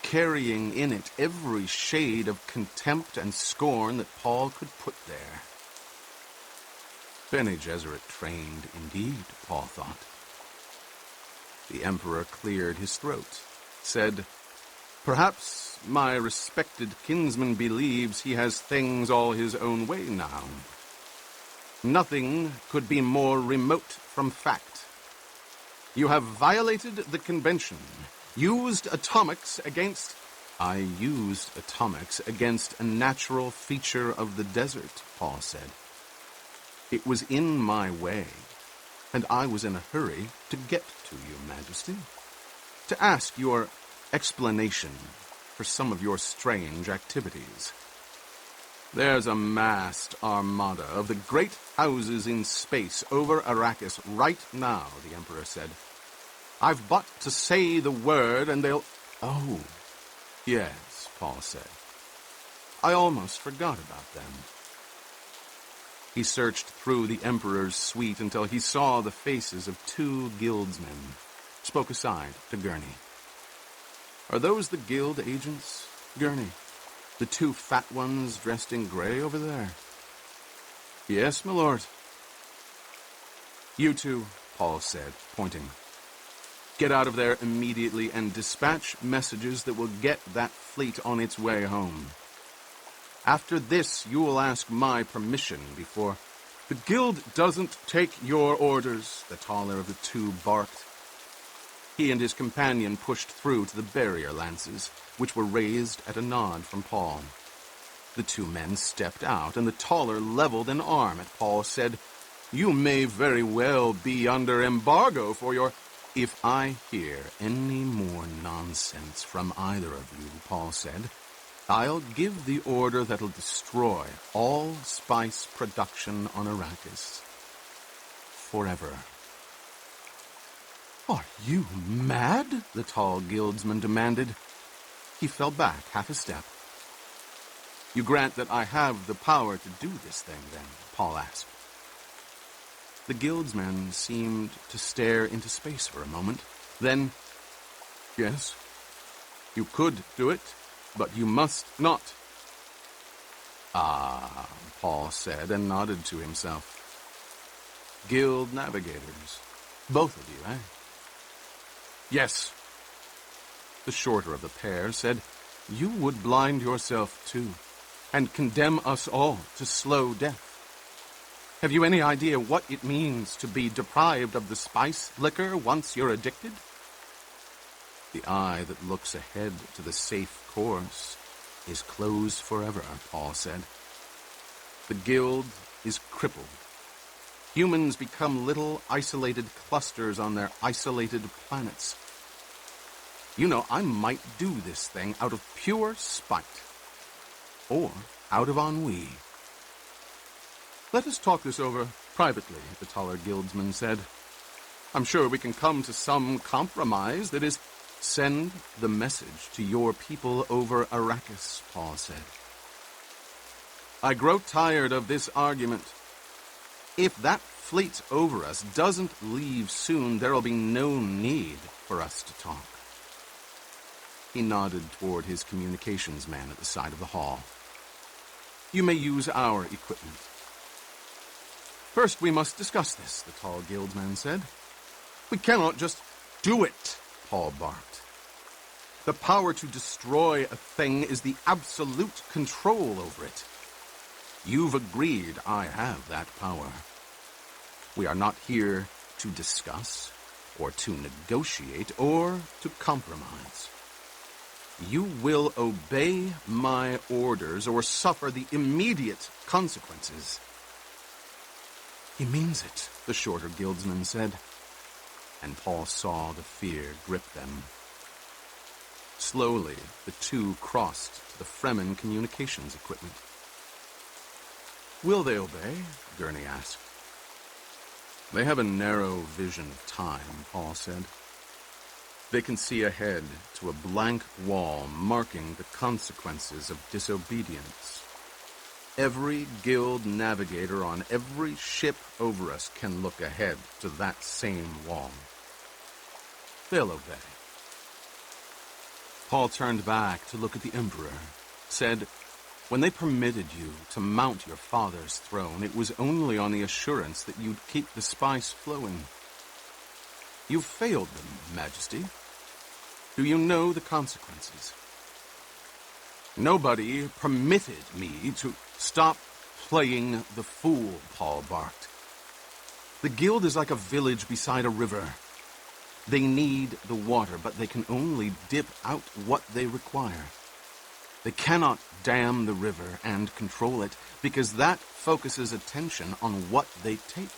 carrying in it every shade of contempt and scorn that Paul could put there. Bene Gesserit trained indeed, Paul thought. The Emperor cleared his throat, said, "Perhaps my respected kinsman believes he has things all his own way now. Nothing could be more remote from fact. You have violated the convention, used atomics against..." "I used atomics against a natural feature of the desert," Paul said. "It was in my way, and I was in a hurry to get to you, Majesty, to ask your explanation for some of your strange activities. There's a massed armada of the great houses in space over Arrakis right now," the Emperor said. "I've but to say the word and they'll..." "Oh, yes," Paul said. "I almost forgot about them." He searched through the Emperor's suite until he saw the faces of 2 guildsmen. Spoke aside to Gurney. "Are those the guild agents, Gurney? The 2 fat ones dressed in grey over there?" "Yes, my lord." "You 2, Paul said, pointing. "Get out of there immediately and dispatch messages that will get that fleet on its way home. After this, you will ask my permission before—" "The guild doesn't take your orders," the taller of the 2 barked. He and his companion pushed through to the barrier lances, which were raised at a nod from Paul. The 2 men stepped out, and the taller leveled an arm at Paul, said, "You may very well be under embargo for your—" "If I hear any more nonsense from either of you," Paul said, "I'll give the order that'll destroy all spice production on Arrakis. Forever." "Are you mad?" the tall guildsman demanded. He fell back half a step. "You grant that I have the power to do this thing, then?" Paul asked. The guildsman seemed to stare into space for a moment. Then, "Yes, you could do it, but you must not." "Ah," Paul said, and nodded to himself. "Guild navigators. Both of you, eh?" "Yes." The shorter of the pair said, "You would blind yourself too, and condemn us all to slow death. Have you any idea what it means to be deprived of the spice liquor once you're addicted?" "The eye that looks ahead to the safe course is closed forever," Paul said. "The guild is crippled. Humans become little isolated clusters on their isolated planets. You know, I might do this thing out of pure spite. Or out of ennui." "Let us talk this over privately," the taller guildsman said. "I'm sure we can come to some compromise that is—" "Send the message to your people over Arrakis," Paul said. "I grow tired of this argument. If that fleet over us doesn't leave soon, there'll be no need for us to talk." He nodded toward his communications man at the side of the hall. "You may use our equipment." "First, we must discuss this," the tall guildsman said. "We cannot just do it," Paul barked. "The power to destroy a thing is the absolute control over it. You've agreed I have that power. We are not here to discuss, or to negotiate, or to compromise. You will obey my orders or suffer the immediate consequences." "He means it," the shorter guildsman said, and Paul saw the fear grip them. Slowly, the 2 crossed to the Fremen communications equipment. "Will they obey?" Gurney asked. "They have a narrow vision of time," Paul said. "They can see ahead to a blank wall marking the consequences of disobedience. Every guild navigator on every ship over us can look ahead to that same wall. They'll obey." Paul turned back to look at the Emperor, said, "When they permitted you to mount your father's throne, it was only on the assurance that you'd keep the spice flowing. You've failed them, Majesty. Do you know the consequences?" "Nobody permitted me to—" "Stop playing the fool," Paul barked. "The guild is like a village beside a river. They need the water, but they can only dip out what they require. They cannot dam the river and control it, because that focuses attention on what they take.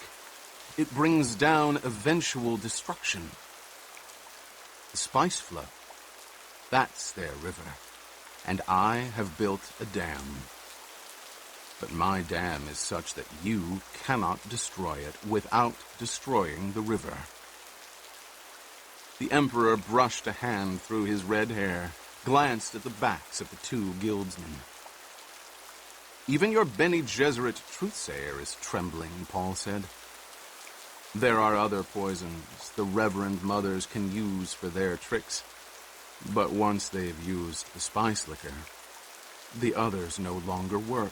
It brings down eventual destruction. The spice flow, that's their river, and I have built a dam. But my dam is such that you cannot destroy it without destroying the river." The Emperor brushed a hand through his red hair, glanced at the backs of the 2 guildsmen. Even your Bene Gesserit truthsayer is trembling, Paul said. There are other poisons the Reverend Mothers can use for their tricks, but once they've used the spice liquor, the others no longer work.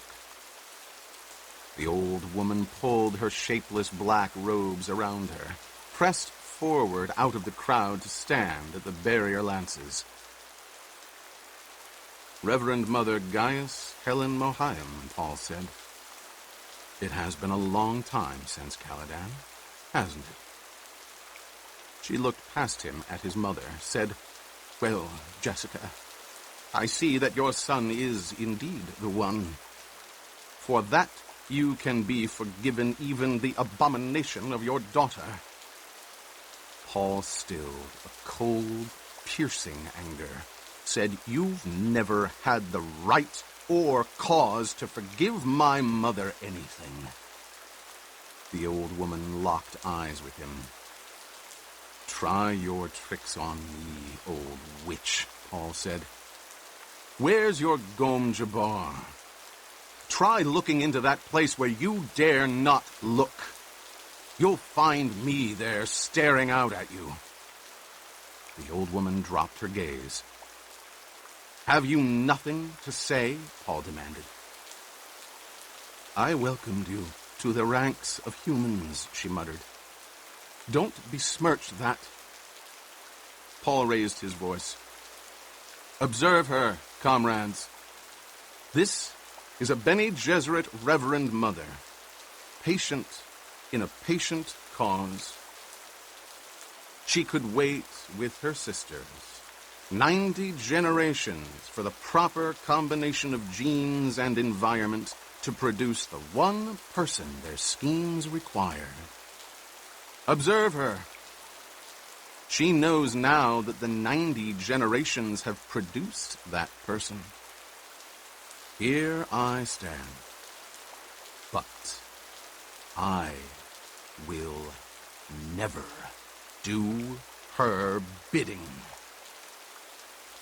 The old woman pulled her shapeless black robes around her, pressed forward out of the crowd to stand at the barrier lances. Reverend Mother Gaius Helen Mohiam, Paul said. It has been a long time since Caladan, hasn't it? She looked past him at his mother, said, Well, Jessica, I see that your son is indeed the one. For that you can be forgiven even the abomination of your daughter. Paul stilled a cold, piercing anger, said, You've never had the right or cause to forgive my mother anything. The old woman locked eyes with him. Try your tricks on me, old witch, Paul said. Where's your Gom Jabbar? Try looking into that place where you dare not look. You'll find me there staring out at you. The old woman dropped her gaze. Have you nothing to say? Paul demanded. I welcomed you to the ranks of humans, she muttered. Don't besmirch that. Paul raised his voice. Observe her, comrades. This is a Bene Gesserit Reverend Mother, patient in a patient cause. She could wait with her sisters 90 generations for the proper combination of genes and environment to produce the one person their schemes required. Observe her. She knows now that the 90 generations have produced that person. Here I stand. But I will never do her bidding.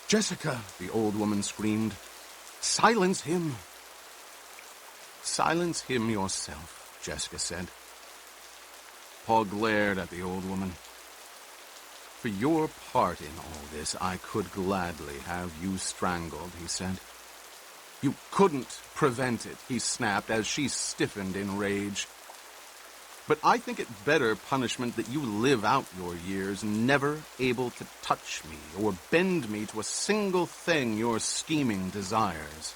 Jessica, the old woman screamed. Silence him. Silence him yourself, Jessica said. Paul glared at the old woman. For your part in all this, I could gladly have you strangled, he said. You couldn't prevent it, he snapped as she stiffened in rage. But I think it better punishment that you live out your years never able to touch me or bend me to a single thing your scheming desires.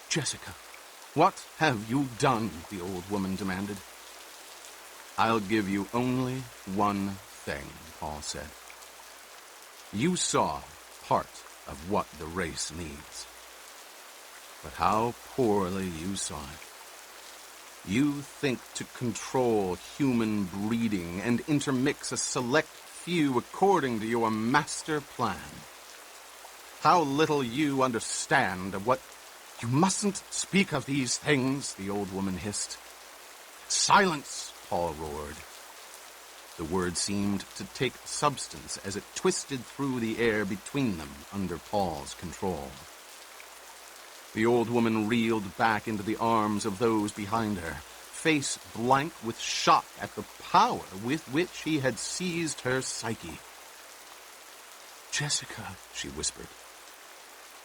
Jessica, what have you done? The old woman demanded. I'll give you only one thing, Paul said. You saw part of what the race needs. But how poorly you saw it. You think to control human breeding and intermix a select few according to your master plan. How little you understand of what... You mustn't speak of these things, the old woman hissed. Silence, Paul roared. The word seemed to take substance as it twisted through the air between them under Paul's control. The old woman reeled back into the arms of those behind her, face blank with shock at the power with which he had seized her psyche. Jessica, she whispered.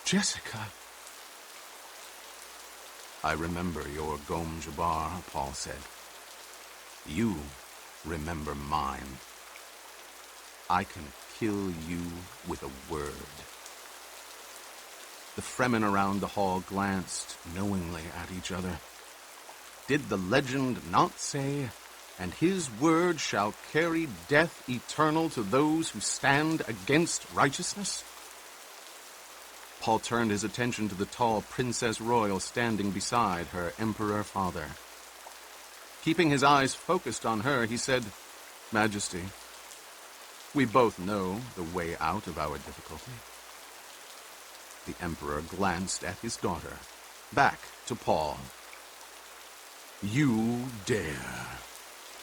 Jessica. I remember your Gom Jabbar, Paul said. You remember mine. I can kill you with a word. The Fremen around the hall glanced knowingly at each other. Did the legend not say, and his word shall carry death eternal to those who stand against righteousness? Paul turned his attention to the tall Princess Royal standing beside her Emperor father. Keeping his eyes focused on her, he said, Majesty, we both know the way out of our difficulty. The Emperor glanced at his daughter, back to Paul. You dare.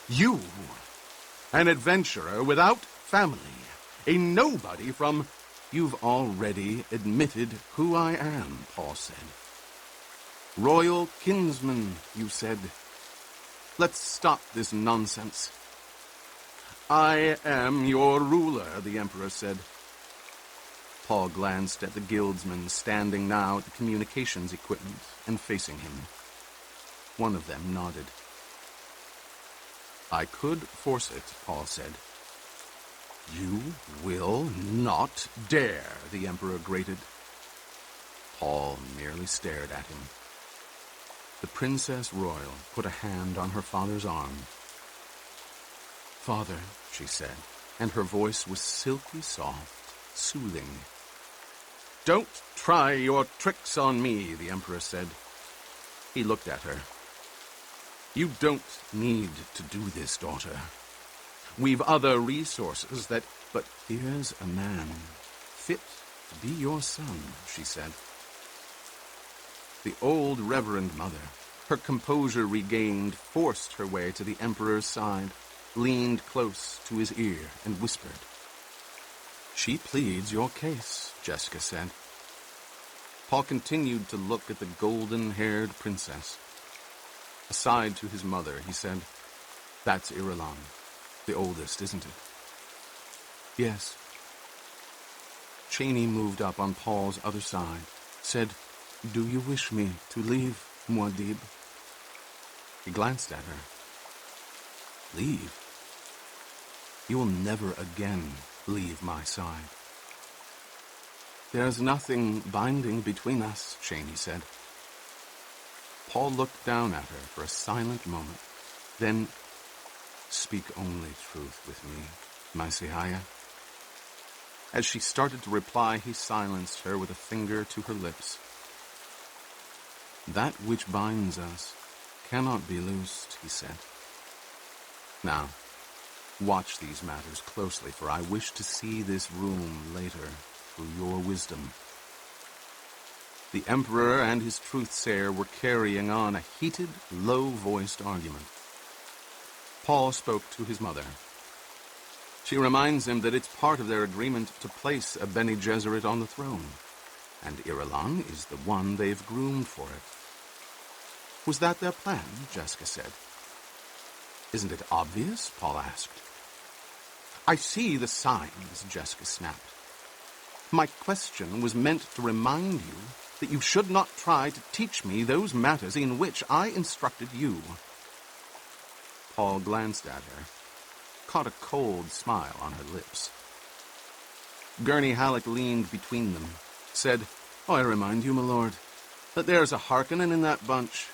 You, an adventurer without family, a nobody from... You've already admitted who I am, Paul said. Royal kinsman, you said. Let's stop this nonsense. I am your ruler, the Emperor said. Paul glanced at the guildsmen standing now at the communications equipment and facing him. One of them nodded. I could force it, Paul said. You will not dare, the Emperor grated. Paul merely stared at him. The Princess Royal put a hand on her father's arm. Father, she said, and her voice was silky soft, soothing. Don't try your tricks on me, the Emperor said. He looked at her. You don't need to do this, daughter. We've other resources that... But here's a man fit to be your son, she said. The old Reverend Mother, her composure regained, forced her way to the Emperor's side, leaned close to his ear and whispered. She pleads your case, Jessica said. Paul continued to look at the golden-haired princess. Aside to his mother, he said, That's Irulan, the oldest, isn't it? Yes. Cheney moved up on Paul's other side, said, Do you wish me to leave, Muad'Dib? He glanced at her. Leave? You will never again leave my side. There's nothing binding between us, Cheney said. Paul looked down at her for a silent moment, then, Speak only truth with me, my Sihaya. As she started to reply, he silenced her with a finger to her lips. That which binds us cannot be loosed, he said. Now, watch these matters closely, for I wish to see this room later through your wisdom. The Emperor and his truthsayer were carrying on a heated, low-voiced argument. Paul spoke to his mother. She reminds him that it's part of their agreement to place a Bene Gesserit on the throne, and Irulan is the one they've groomed for it. Was that their plan? Jessica said. Isn't it obvious? Paul asked. I see the signs, Jessica snapped. My question was meant to remind you that you should not try to teach me those matters in which I instructed you. Paul glanced at her, caught a cold smile on her lips. Gurney Halleck leaned between them, said, I remind you, my lord, that there's a Harkonnen in that bunch.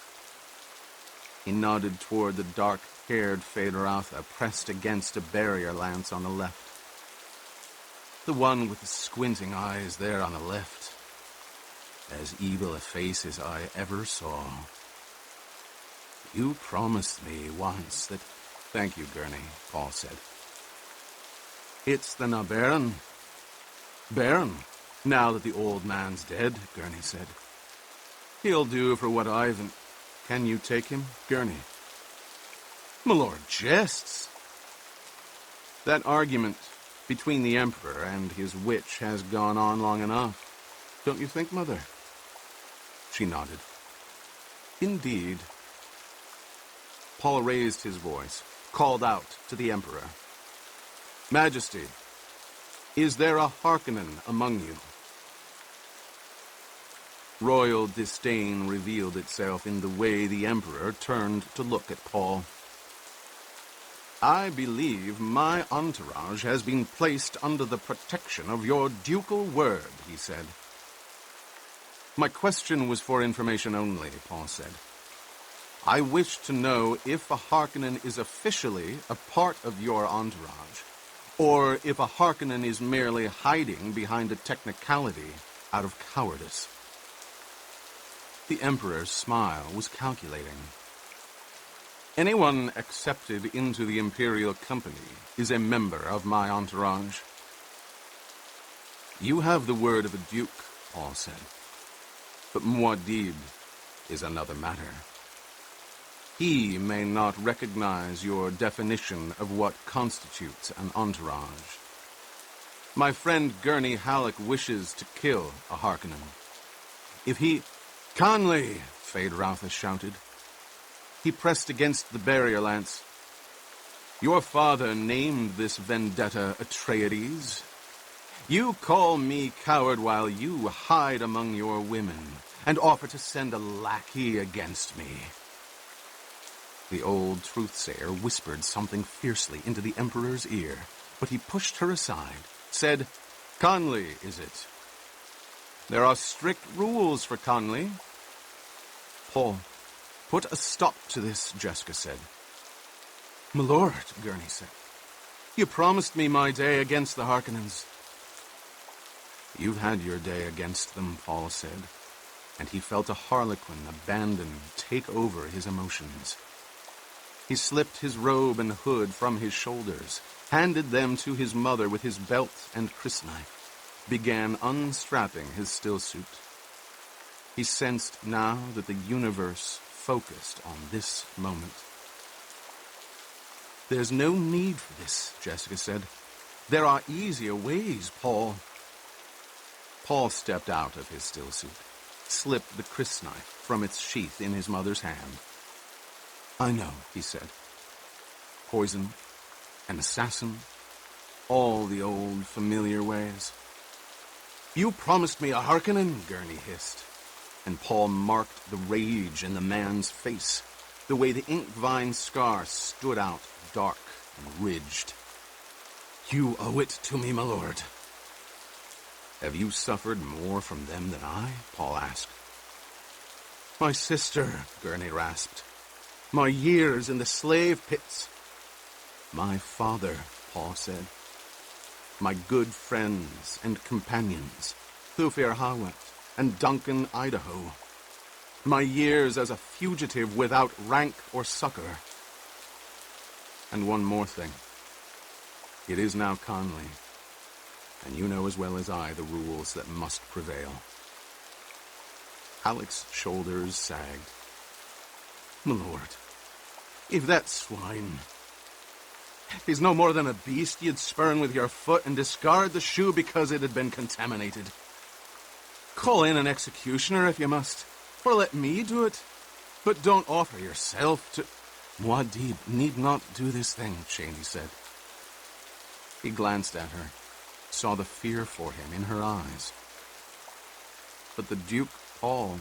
He nodded toward the dark-haired Feyd-Rautha pressed against a barrier lance on the left. The one with the squinting eyes there on the left. As evil a face as I ever saw. You promised me once that... Thank you, Gurney, Paul said. It's the Baron. Baron, now that the old man's dead, Gurney said. He'll do for what Ivan... Can you take him, Gurney? My lord jests. That argument between the Emperor and his witch has gone on long enough. Don't you think, Mother? She nodded. Indeed. Paul raised his voice, called out to the Emperor. Majesty, is there a Harkonnen among you? Royal disdain revealed itself in the way the Emperor turned to look at Paul. I believe my entourage has been placed under the protection of your ducal word, he said. My question was for information only, Paul said. I wish to know if a Harkonnen is officially a part of your entourage, or if a Harkonnen is merely hiding behind a technicality out of cowardice. The Emperor's smile was calculating. Anyone accepted into the Imperial Company is a member of my entourage. You have the word of a duke, Paul said. But Muad'Dib is another matter. He may not recognize your definition of what constitutes an entourage. My friend Gurney Halleck wishes to kill a Harkonnen. If he... Conley, Feyd-Rautha shouted. He pressed against the barrier lance. Your father named this vendetta Atreides. You call me coward while you hide among your women and offer to send a lackey against me. The old truthsayer whispered something fiercely into the Emperor's ear, but he pushed her aside, said, Conley, is it? There are strict rules for Conley. Paul, put a stop to this, Jessica said. My lord, Gurney said, you promised me my day against the Harkonnens. You've had your day against them, Paul said, and he felt a harlequin abandon take over his emotions. He slipped his robe and hood from his shoulders, handed them to his mother with his belt and crysknife, began unstrapping his stillsuit. He sensed now that the universe focused on this moment. There's no need for this, Jessica said. There are easier ways, Paul. Paul stepped out of his stillsuit, slipped the crysknife from its sheath in his mother's hand. I know, he said. Poison, an assassin, all the old familiar ways. You promised me a Harkonnen, Gurney hissed, and Paul marked the rage in the man's face, the way the ink vine scar stood out dark and ridged. You owe it to me, my lord. Have you suffered more from them than I? Paul asked. My sister, Gurney rasped. My years in the slave pits. My father, Paul said. My good friends and companions, Thufir Hawat and Duncan Idaho. My years as a fugitive without rank or succor. And one more thing. It is now Conley, and you know as well as I the rules that must prevail. Alec's shoulders sagged. My lord, if that swine is no more than a beast you'd spurn with your foot and discard the shoe because it had been contaminated. Call in an executioner if you must, or let me do it, but don't offer yourself to... Muad'Dib need not do this thing, Cheney said. He glanced at her, saw the fear for him in her eyes. But the Duke Paul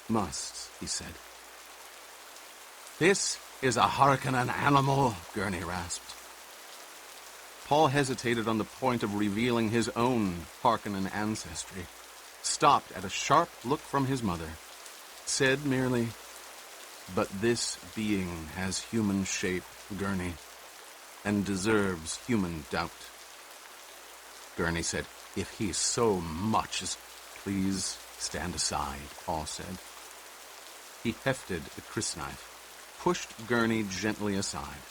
must, he said. This is a Harkonnen animal, Gurney rasped. Paul hesitated on the point of revealing his own Harkonnen ancestry, stopped at a sharp look from his mother, said merely, but this being has human shape, Gurney, and deserves human doubt. Gurney said, if he so much as... Please stand aside, Paul said. He hefted the crysknife, pushed Gurney gently aside.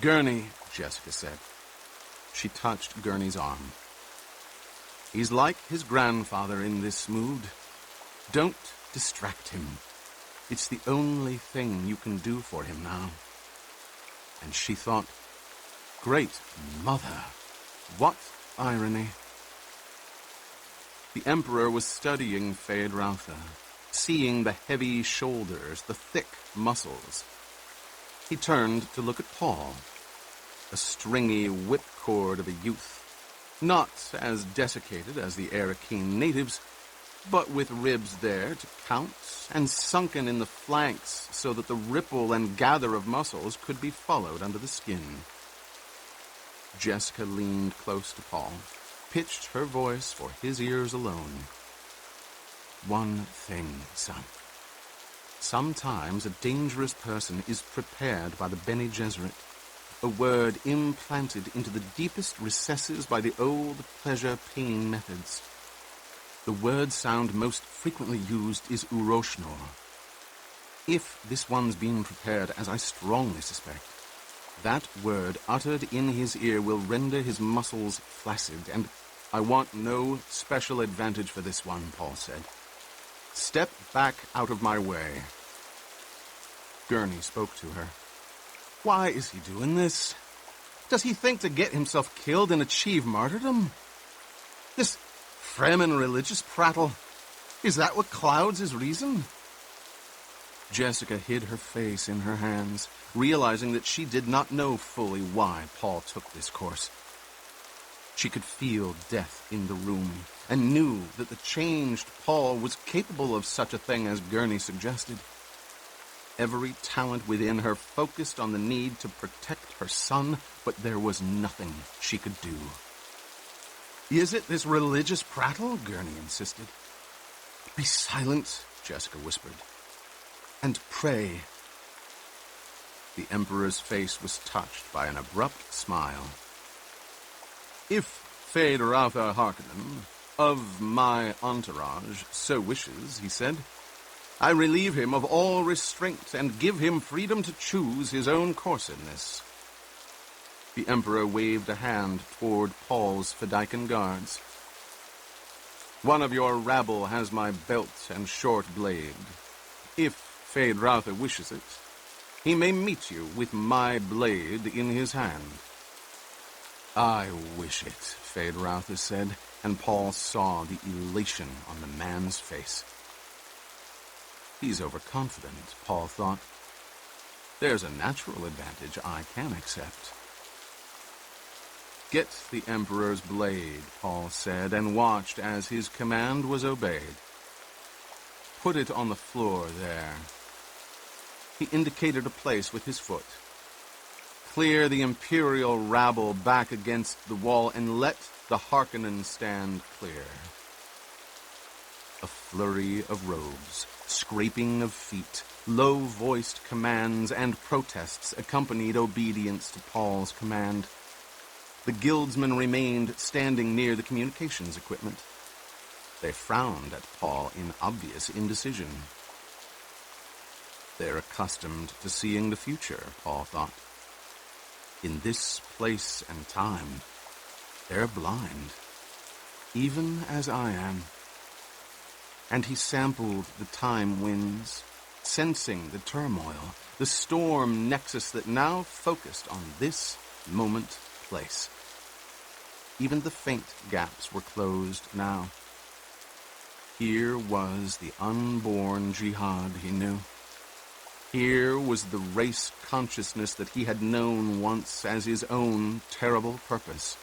Gurney, Jessica said. She touched Gurney's arm. He's like his grandfather in this mood. Don't distract him. It's the only thing you can do for him now. And she thought, great mother, what irony. The Emperor was studying Feyd-Rautha, seeing the heavy shoulders, the thick muscles. He turned to look at Paul, a stringy whipcord of a youth, not as desiccated as the Arakeen natives, but with ribs there to count, and sunken in the flanks so that the ripple and gather of muscles could be followed under the skin. Jessica leaned close to Paul, pitched her voice for his ears alone. One thing, son. Sometimes a dangerous person is prepared by the Bene Gesserit, a word implanted into the deepest recesses by the old pleasure-pain methods. The word sound most frequently used is Uroshnor. If this one's been prepared, as I strongly suspect, that word uttered in his ear will render his muscles flaccid, and I want no special advantage for this one, Paul said. Step back out of my way. Gurney spoke to her. Why is he doing this? Does he think to get himself killed and achieve martyrdom? This Fremen religious prattle, is that what clouds his reason? Jessica hid her face in her hands, realizing that she did not know fully why Paul took this course. She could feel death in the room, and knew that the changed Paul was capable of such a thing as Gurney suggested. Every talent within her focused on the need to protect her son, but there was nothing she could do. "Is it this religious prattle?" Gurney insisted. "Be silent," Jessica whispered, "and pray." The Emperor's face was touched by an abrupt smile. "If Fade Rautha Harkonnen, of my entourage, so wishes," he said, "I relieve him of all restraint and give him freedom to choose his own course in this." The Emperor waved a hand toward Paul's Fedaykin guards. "One of your rabble has my belt and short blade. If Fade Rautha wishes it, he may meet you with my blade in his hand." "I wish it," Fade Rautha said, and Paul saw the elation on the man's face. He's overconfident, Paul thought. There's a natural advantage I can accept. "Get the Emperor's blade," Paul said, and watched as his command was obeyed. "Put it on the floor there." He indicated a place with his foot. "Clear the Imperial rabble back against the wall and let the Harkonnen stand clear." A flurry of robes, scraping of feet, low-voiced commands and protests accompanied obedience to Paul's command. The guildsmen remained standing near the communications equipment. They frowned at Paul in obvious indecision. They're accustomed to seeing the future, Paul thought. In this place and time, they're blind, even as I am. And he sampled the time winds, sensing the turmoil, the storm nexus that now focused on this moment place. Even the faint gaps were closed now. Here was the unborn jihad he knew. Here was the race consciousness that he had known once as his own terrible purpose.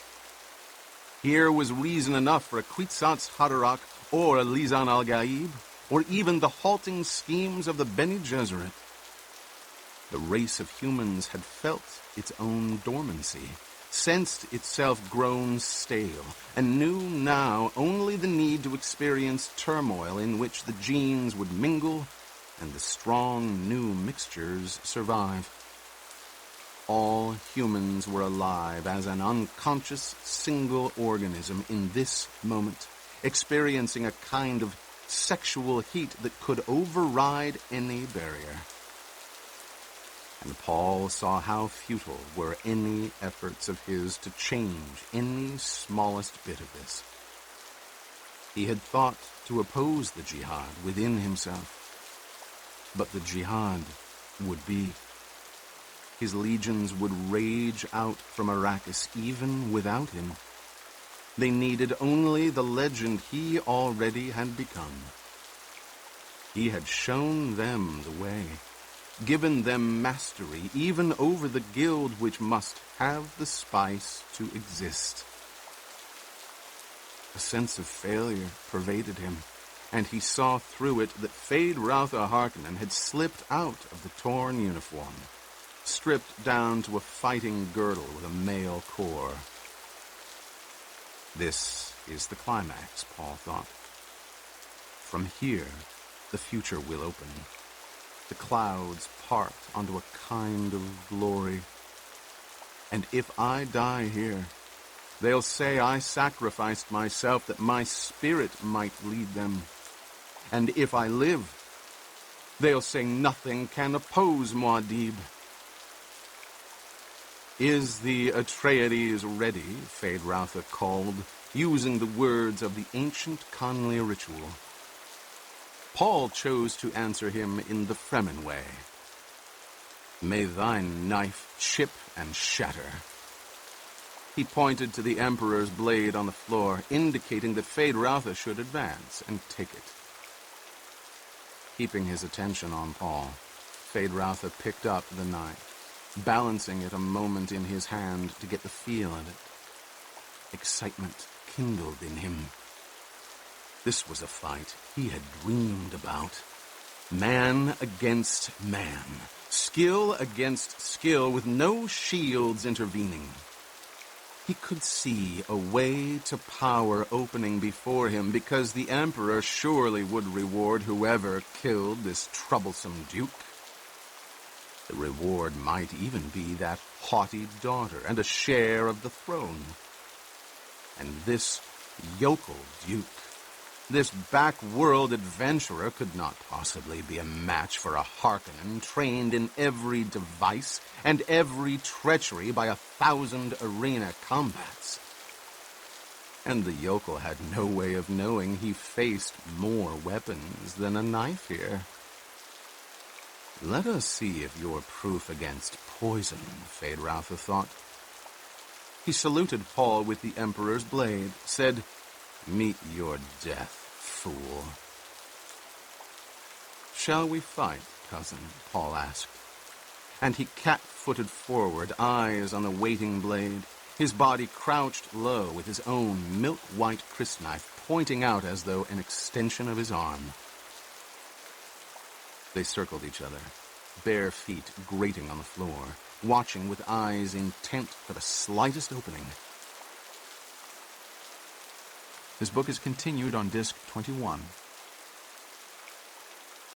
Here was reason enough for a Kwisatz Haderach or a Lisan al-Gaib, or even the halting schemes of the Bene Gesserit. The race of humans had felt its own dormancy, sensed itself grown stale, and knew now only the need to experience turmoil in which the genes would mingle and the strong new mixtures survive. All humans were alive as an unconscious single organism in this moment, experiencing a kind of sexual heat that could override any barrier. And Paul saw how futile were any efforts of his to change any smallest bit of this. He had thought to oppose the jihad within himself, but the jihad would be. His legions would rage out from Arrakis even without him. They needed only the legend he already had become. He had shown them the way, given them mastery even over the guild which must have the spice to exist. A sense of failure pervaded him, and he saw through it that Fade Rautha Harkonnen had slipped out of the torn uniform, stripped down to a fighting girdle with a male core. This is the climax, Paul thought. From here, the future will open. The clouds part onto a kind of glory. And if I die here, they'll say I sacrificed myself that my spirit might lead them. And if I live, they'll say nothing can oppose Muad'Dib. Is the Atreides ready? Fade Rautha called, using the words of the ancient Conley ritual. Paul chose to answer him in the Fremen way. May thine knife chip and shatter. He pointed to the Emperor's blade on the floor, indicating that Fade Rautha should advance and take it. Keeping his attention on Paul, Feyd-Rautha picked up the knife, balancing it a moment in his hand to get the feel of it. Excitement kindled in him. This was a fight he had dreamed about. Man against man. Skill against skill with no shields intervening. He could see a way to power opening before him because the Emperor surely would reward whoever killed this troublesome duke. The reward might even be that haughty daughter and a share of the throne. And this yokel duke, this back-world adventurer, could not possibly be a match for a Harkonnen trained in every device and every treachery by 1,000 arena combats. And the yokel had no way of knowing he faced more weapons than a knife here. Let us see if you're proof against poison, Feyd-Rautha thought. He saluted Paul with the Emperor's blade, said, "Meet your death, fool." "Shall we fight, cousin?" Paul asked. And he cat-footed forward, eyes on the waiting blade, his body crouched low with his own milk-white crysknife pointing out as though an extension of his arm. They circled each other, bare feet grating on the floor, watching with eyes intent for the slightest opening. This book is continued on Disc 21.